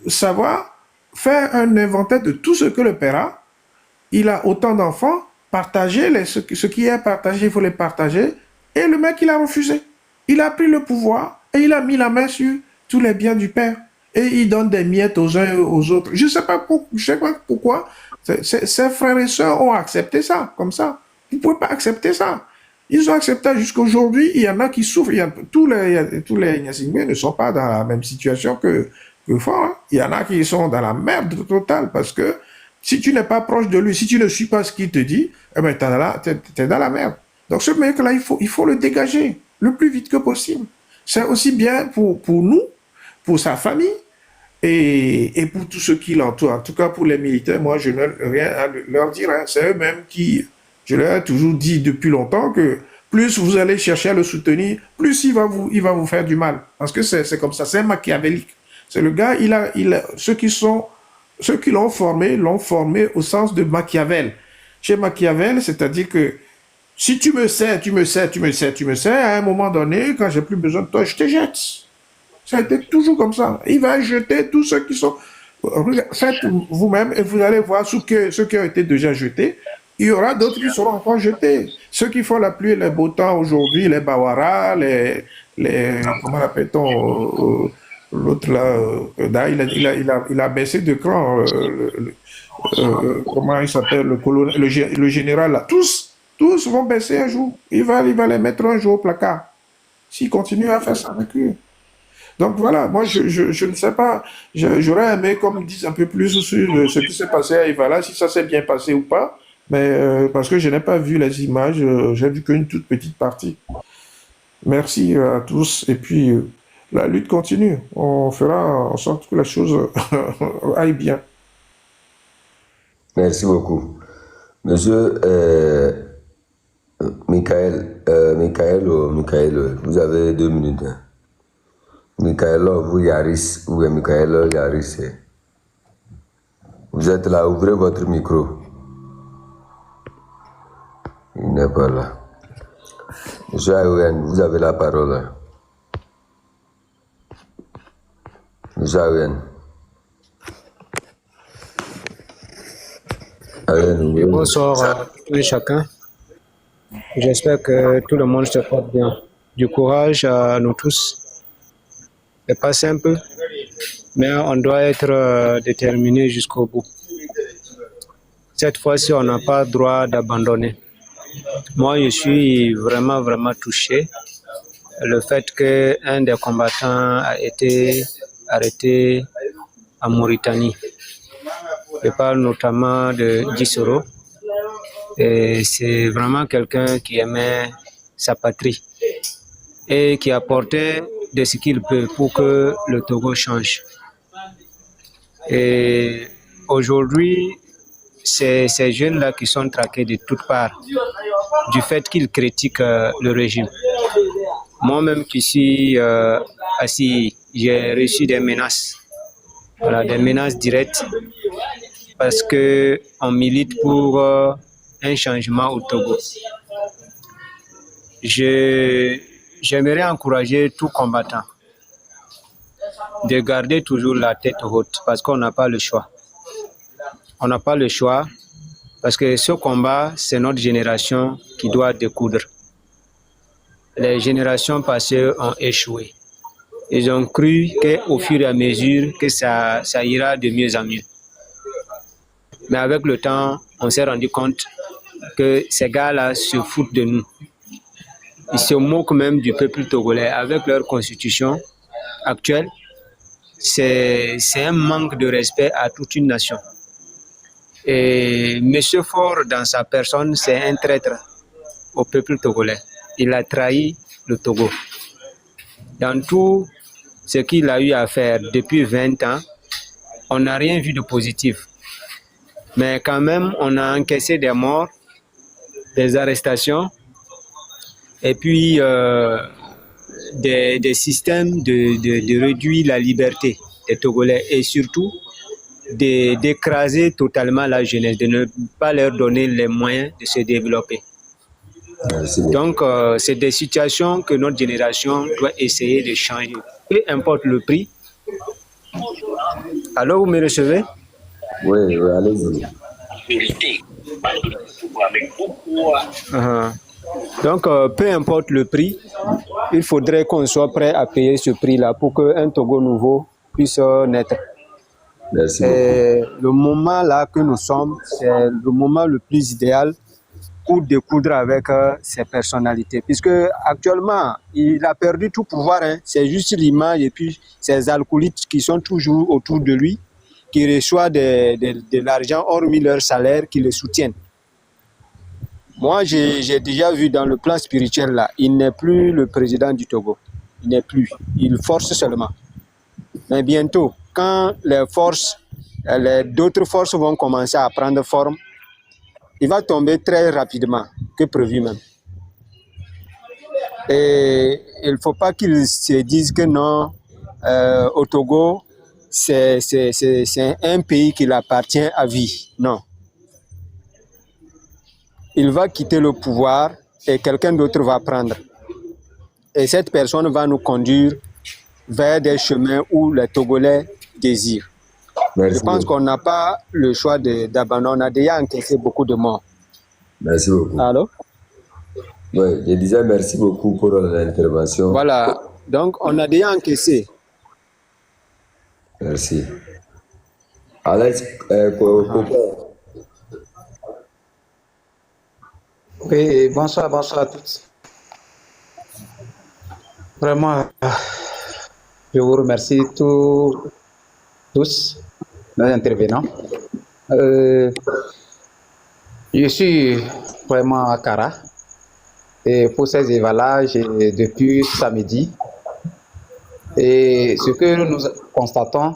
Speaker 11: savoir faire un inventaire de tout ce que le père a. Il a autant d'enfants, partager ce qui est partagé, il faut les partager. Et le mec, il a refusé. Il a pris le pouvoir et il a mis la main sur tous les biens du père. Et il donne des miettes aux uns et aux autres. Je ne sais pas pourquoi ses frères et sœurs ont accepté ça, comme ça. Vous ne pouvez pas accepter ça. Ils ont accepté jusqu'à aujourd'hui. Il y en a qui souffrent. Tous les Gnassingbé ne sont pas dans la même situation que Faure. Hein. Il y en a qui sont dans la merde totale parce que si tu n'es pas proche de lui, si tu ne suis pas ce qu'il te dit, eh ben, t'es dans la merde. Donc ce mec-là, il faut le dégager le plus vite que possible. C'est aussi bien pour nous, pour sa famille et pour tous ceux qui l'entourent. En tout cas, pour les militaires, moi, je n'ai rien à leur dire. Hein. C'est eux-mêmes qui, je leur ai toujours dit depuis longtemps que plus vous allez chercher à le soutenir, plus il va vous faire du mal. Parce que c'est comme ça, c'est machiavélique. C'est le gars, ceux qui l'ont formé au sens de Machiavel. Chez Machiavel, c'est-à-dire que si tu me sais, à un moment donné, quand j'ai plus besoin de toi, je te jette. Ça a été toujours comme ça. Il va jeter tous ceux qui sont... Faites vous-même et vous allez voir ceux qui ont été déjà jetés. Il y aura d'autres qui seront encore jetés. Ceux qui font la pluie et le beau temps aujourd'hui, les Bawara, comment l'appelle-t-on l'autre là, il a baissé de cran. Comment il s'appelle le général là. Tous vont baisser un jour. Il va les mettre un jour au placard. S'il continue à faire ça avec eux. Donc voilà, moi je ne sais pas, j'aurais aimé qu'on me dise un peu plus sur ce qui s'est passé à Ivala, si ça s'est bien passé ou pas, mais parce que je n'ai pas vu les images, j'ai vu qu'une toute petite partie. Merci à tous, et puis la lutte continue, on fera en sorte que la chose aille bien.
Speaker 2: Merci beaucoup. Monsieur Michael, vous avez 2 minutes. Michael, vous Yaris, ou Michael Yaris. Vous êtes là, ouvrez votre micro. Il n'est pas là. Monsieur Aouen, vous avez la parole. Monsieur Aouen.
Speaker 12: Bonsoir à tous et chacun. J'espère que tout le monde se porte bien. Du courage à nous tous. C'est pas simple, mais on doit être déterminé jusqu'au bout. Cette fois-ci, on n'a pas le droit d'abandonner. Moi, je suis vraiment touché. Le fait qu'un des combattants a été arrêté en Mauritanie. Je parle notamment de Gisoro. Et c'est vraiment quelqu'un qui aimait sa patrie et qui apportait de ce qu'il peut pour que le Togo change. Et aujourd'hui, c'est ces jeunes-là qui sont traqués de toutes parts du fait qu'ils critiquent le régime. Moi-même qui suis assis, j'ai reçu des menaces, voilà, des menaces directes parce qu'on milite pour un changement au Togo. J'aimerais encourager tout combattant de garder toujours la tête haute parce qu'on n'a pas le choix. On n'a pas le choix parce que ce combat, c'est notre génération qui doit découdre. Les générations passées ont échoué. Ils ont cru qu'au fur et à mesure que ça ira de mieux en mieux. Mais avec le temps, on s'est rendu compte que ces gars-là se foutent de nous. Ils se moquent même du peuple togolais avec leur constitution actuelle. C'est un manque de respect à toute une nation. Et M. Faure, dans sa personne, c'est un traître au peuple togolais. Il a trahi le Togo. Dans tout ce qu'il a eu à faire depuis 20 ans, on n'a rien vu de positif. Mais quand même, on a encaissé des morts des arrestations et puis des systèmes de réduire la liberté des Togolais et surtout d'écraser totalement la jeunesse, de ne pas leur donner les moyens de se développer. Donc, c'est des situations que notre génération doit essayer de changer. Peu importe le prix. Alors, vous me recevez?
Speaker 2: Oui, allez-y.
Speaker 12: Donc, peu importe le prix, il faudrait qu'on soit prêt à payer ce prix-là pour qu'un Togo nouveau puisse naître.
Speaker 2: Merci
Speaker 12: Le moment là que nous sommes, c'est le moment le plus idéal pour découdre avec ces personnalités. Puisque actuellement, il a perdu tout pouvoir. Hein. C'est juste l'image et puis ces alcoolites qui sont toujours autour de lui, qui reçoivent de l'argent hormis leur salaire, qui le soutiennent. Moi, j'ai déjà vu dans le plan spirituel là, il n'est plus le président du Togo. Il n'est plus. Il force seulement. Mais bientôt, quand les forces, d'autres forces vont commencer à prendre forme, il va tomber très rapidement, que prévu même. Et il ne faut pas qu'ils se disent que non, au Togo, c'est un pays qui appartient à vie. Non. Il va quitter le pouvoir et quelqu'un d'autre va prendre. Et cette personne va nous conduire vers des chemins où les Togolais désirent. Je pense qu'on n'a pas le choix d'abandonner. On a déjà encaissé beaucoup de morts.
Speaker 2: Merci beaucoup.
Speaker 12: Allô?
Speaker 2: Oui, je disais merci beaucoup pour l'intervention.
Speaker 12: Voilà, donc on a déjà encaissé.
Speaker 2: Merci. Alex,
Speaker 13: Oui, bonsoir à tous. Vraiment, je vous remercie tous nos intervenants. Je suis vraiment à Kara et pour ces évalages depuis samedi. Et ce que nous constatons,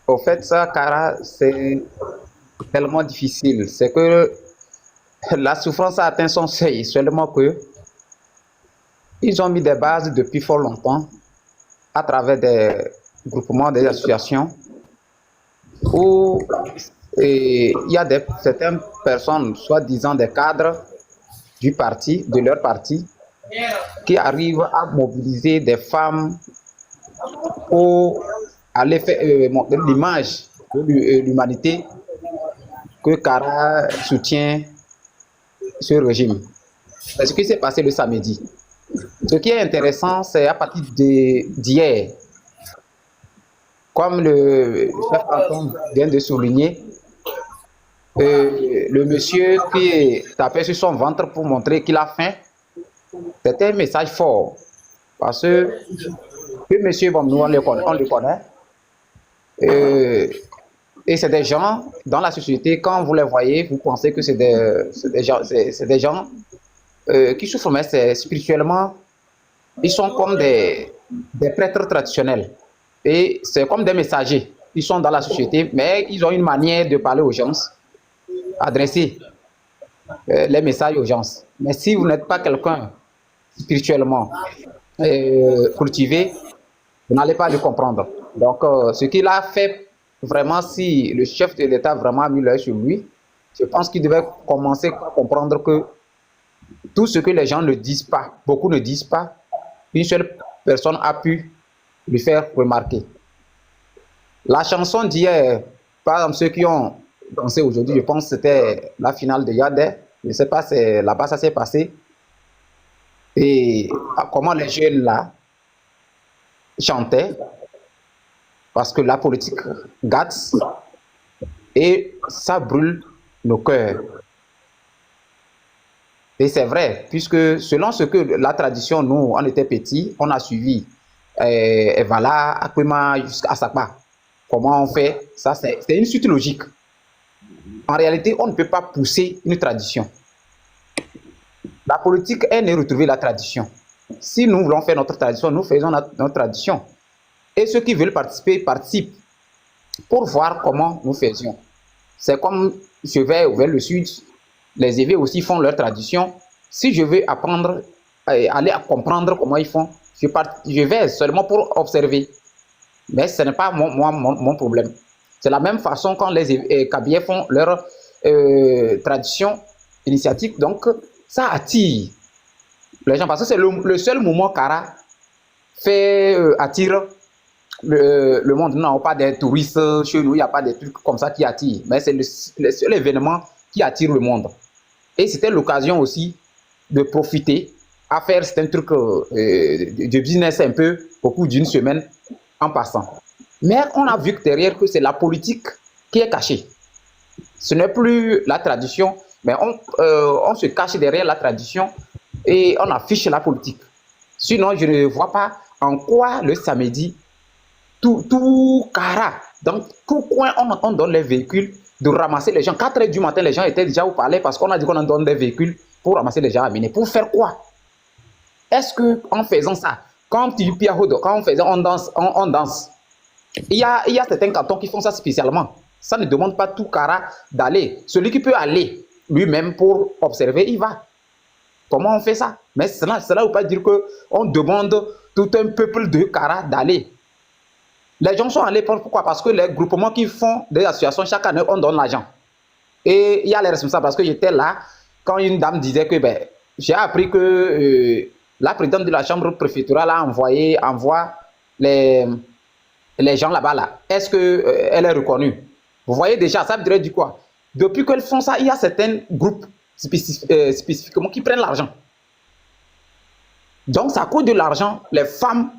Speaker 13: au fait, ça, Kara, c'est tellement difficile. C'est que la souffrance a atteint son seuil, seulement que ils ont mis des bases depuis fort longtemps à travers des groupements, des associations où il y a certaines personnes, soi-disant des cadres du parti, de leur parti, qui arrivent à mobiliser des femmes pour aller faire montrer l'image de l'humanité que Kara soutient ce régime. C'est ce qui s'est passé le samedi. Ce qui est intéressant, c'est à partir d'hier, comme le chef Anton vient de souligner, le monsieur qui tapait sur son ventre pour montrer qu'il a faim, c'était un message fort. Parce que monsieur, bon, nous on le connaît. Et c'est des gens dans la société, quand vous les voyez, vous pensez que c'est des gens qui souffrent, mais spirituellement, ils sont comme des prêtres traditionnels. Et c'est comme des messagers. Ils sont dans la société, mais ils ont une manière de parler aux gens, adresser les messages aux gens. Mais si vous n'êtes pas quelqu'un spirituellement cultivé, vous n'allez pas le comprendre. Donc, ce qu'il a fait, vraiment, si le chef de l'État vraiment a mis l'œil sur lui, je pense qu'il devait commencer à comprendre que tout ce que les gens ne disent pas, beaucoup ne disent pas, une seule personne a pu lui faire remarquer. La chanson d'hier, par exemple, ceux qui ont dansé aujourd'hui, je pense que c'était la finale de Yadé. Je ne sais pas, là-bas ça s'est passé. Et comment les jeunes là chantaient, parce que la politique gâte et ça brûle nos cœurs. Et c'est vrai, puisque selon ce que la tradition, nous, on était petits, on a suivi voilà, Akwema jusqu'à Sakba. Comment on fait ça? C'est une suite logique. En réalité, on ne peut pas pousser une tradition. La politique est de retrouver la tradition. Si nous voulons faire notre tradition, nous faisons notre tradition. Et ceux qui veulent participer, participent pour voir comment nous faisions. C'est comme je vais vers le sud, les Evé aussi font leur tradition. Si je veux apprendre, aller à comprendre comment ils font, je vais seulement pour observer. Mais ce n'est pas mon problème. C'est la même façon quand les Kabyles font leur tradition initiatique. Donc, ça attire les gens. Parce que c'est le seul moment Kara attire le monde. Non, pas des touristes chez nous, il n'y a pas des trucs comme ça qui attirent. Mais c'est le seul événement qui attire le monde. Et c'était l'occasion aussi de profiter à faire certains trucs de business un peu au cours d'une semaine en passant. Mais on a vu que derrière que c'est la politique qui est cachée. Ce n'est plus la tradition, mais on se cache derrière la tradition et on affiche la politique. Sinon, je ne vois pas en quoi le samedi, tout Kara, dans tout coin, on donne les véhicules de ramasser les gens. 4 h du matin, les gens étaient déjà au palais parce qu'on a dit qu'on en donne des véhicules pour ramasser les gens à mener. Pour faire quoi? Est-ce qu'en faisant ça, quand on danse, on danse. Il y a certains cantons qui font ça spécialement. Ça ne demande pas tout Kara d'aller. Celui qui peut aller lui-même pour observer, il va. Comment on fait ça? Mais cela ne veut pas dire qu'on demande tout un peuple de Kara d'aller. Les gens sont allés, pourquoi? Parce que les groupements qui font des associations, chaque année, on donne l'argent. Et il y a les responsables, parce que j'étais là, quand une dame disait que, j'ai appris que la présidente de la chambre préfectorale envoie les gens là-bas, là. Est-ce qu'elle est reconnue? Vous voyez déjà, ça veut dire quoi? Depuis qu'elles font ça, il y a certains groupes spécifiquement qui prennent l'argent. Donc, ça coûte de l'argent. Les femmes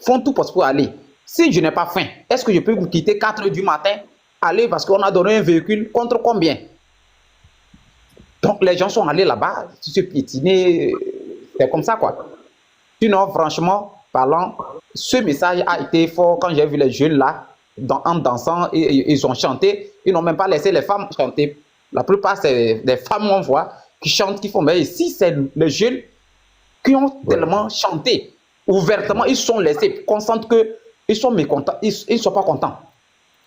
Speaker 13: font tout pour aller. Si je n'ai pas faim, est-ce que je peux vous quitter 4 h du matin, aller parce qu'on a donné un véhicule contre combien? Donc, les gens sont allés là-bas, se piétiner, c'est comme ça, quoi. Sinon, franchement, parlant, ce message a été fort quand j'ai vu les jeunes là, en dansant, et ils ont chanté. Ils n'ont même pas laissé les femmes chanter. La plupart, c'est des femmes, on voit, qui chantent, qui font. Mais ici, c'est les jeunes qui ont tellement chanté. Ouvertement, ils sont laissés. Consentent qu'ils sont mécontents. Ils ne sont pas contents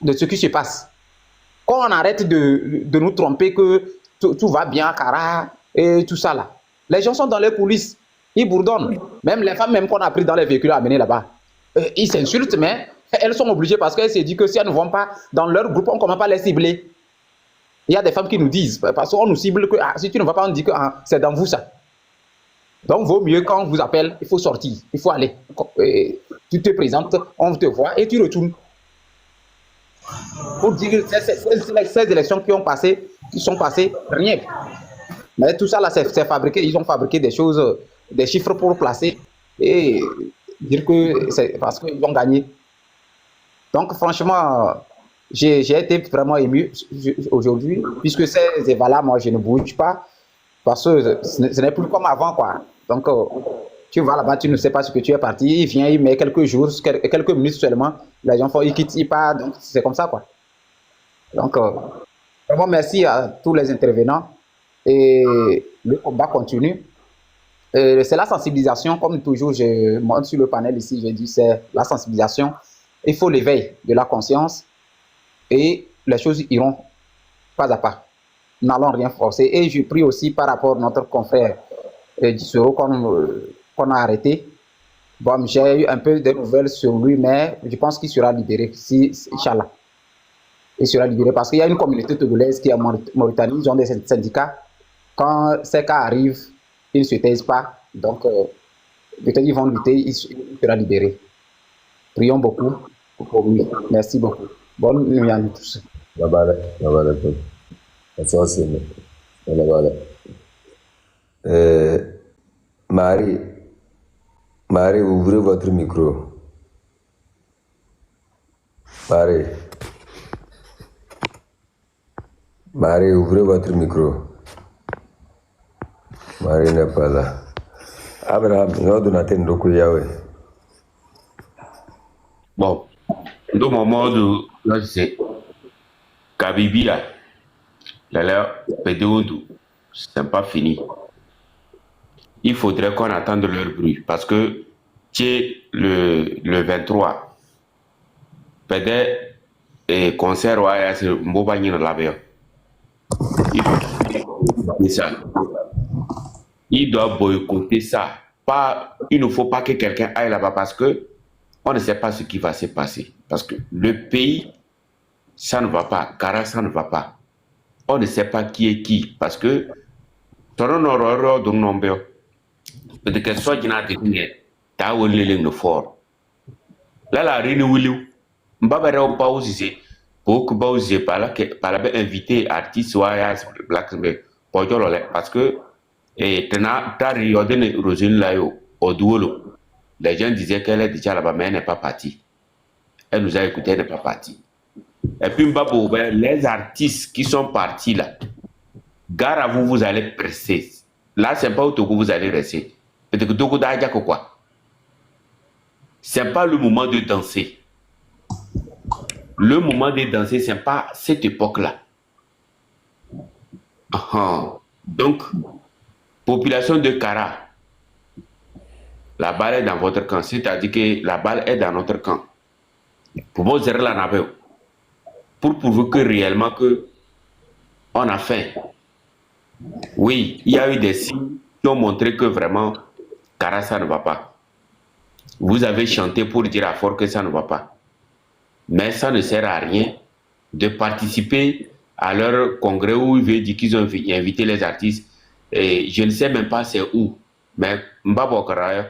Speaker 13: de ce qui se passe. Quand on arrête de nous tromper que tout va bien à Kara et tout ça là. Les gens sont dans les coulisses. Ils bourdonnent. Même les femmes, même qu'on a pris dans les véhicules à amener là-bas. Ils s'insultent, mais elles sont obligées parce qu'elles se disent que si elles ne vont pas dans leur groupe, on ne commence pas à les cibler. Il y a des femmes qui nous disent, parce qu'on nous cible que si tu ne vas pas, on dit que c'est dans vous ça. Donc, vaut mieux quand on vous appelle, il faut sortir, il faut aller. Tu te présentes, on te voit et tu retournes. Pour dire que ces élections qui sont passées, rien. Mais tout ça là, c'est fabriqué, ils ont fabriqué des choses, des chiffres pour placer et dire que c'est parce qu'ils ont gagné. Donc, franchement, j'ai été vraiment ému aujourd'hui, puisque ces ébats-là, moi, je ne bouge pas, parce que ce n'est plus comme avant, quoi. Donc, tu vas là-bas, tu ne sais pas ce que tu es parti, il vient, il met quelques jours, quelques minutes seulement, les gens font, ils quittent, ils partent, donc c'est comme ça, quoi. Donc, vraiment, merci à tous les intervenants, et le combat continue. C'est la sensibilisation, comme toujours, je monte sur le panel ici, je dis, c'est la sensibilisation. Il faut l'éveil de la conscience et les choses iront pas à pas. N'allons rien forcer. Et je prie aussi par rapport à notre confrère Dissoro qu'on a arrêté. Bon, j'ai eu un peu de nouvelles sur lui, mais je pense qu'il sera libéré, Inch'Allah. Il sera libéré parce qu'il y a une communauté togolaise qui est en Mauritanie, ils ont des syndicats. Quand ces cas arrivent, ils ne se taisent pas. Donc, peut-être ils vont lutter, il sera libéré. Prions beaucoup pour lui. Merci beaucoup. Bonne nuit à nous tous.
Speaker 2: Marie, ouvrez votre micro. Marie, ouvrez votre micro. Marie n'est pas là. Abraham, nous donnons un Yahweh.
Speaker 10: Bon, dans mon mode, là, c'est Kabibi, là, c'est pas fini. Il faudrait qu'on attende leur bruit parce que le 23, peut-être, concert, ouais, c'est Mbobani là-bas. Il doit boycotter ça. Il doit boycotter ça. Il ne faut pas que quelqu'un aille là-bas parce que on ne sait pas ce qui va se passer. Parce que le pays, ça ne va pas. Kara, ça ne va pas. On ne sait pas qui est qui. Parce que peut-être que soit il y a des fort. Là, la reine William, Mbabara ou pas aussi, pour que Baouzi par là invité artiste ou Black parce que les gens disaient qu'elle est déjà là-bas, mais elle n'est pas partie. Elle nous a écouté, elle n'est pas partie. Et puis, les artistes qui sont partis là, gare à vous, vous allez presser. Là, c'est pas où vous allez rester. Peut-être que Togo d'Aïdia quoi. C'est pas le moment de danser. Le moment de danser, c'est pas cette époque-là. Donc, population de Kara, la balle est dans votre camp. C'est-à-dire que la balle est dans notre camp. Pour vous gérer la nave. Pour prouver que réellement que on a faim. Oui, il y a eu des signes qui ont montré que vraiment Kara, ça ne va pas. Vous avez chanté pour dire à fort que ça ne va pas. Mais ça ne sert à rien de participer à leur congrès où ils veulent dire qu'ils ont invité les artistes. Et je ne sais même pas c'est où. Mais Mbabo Kara,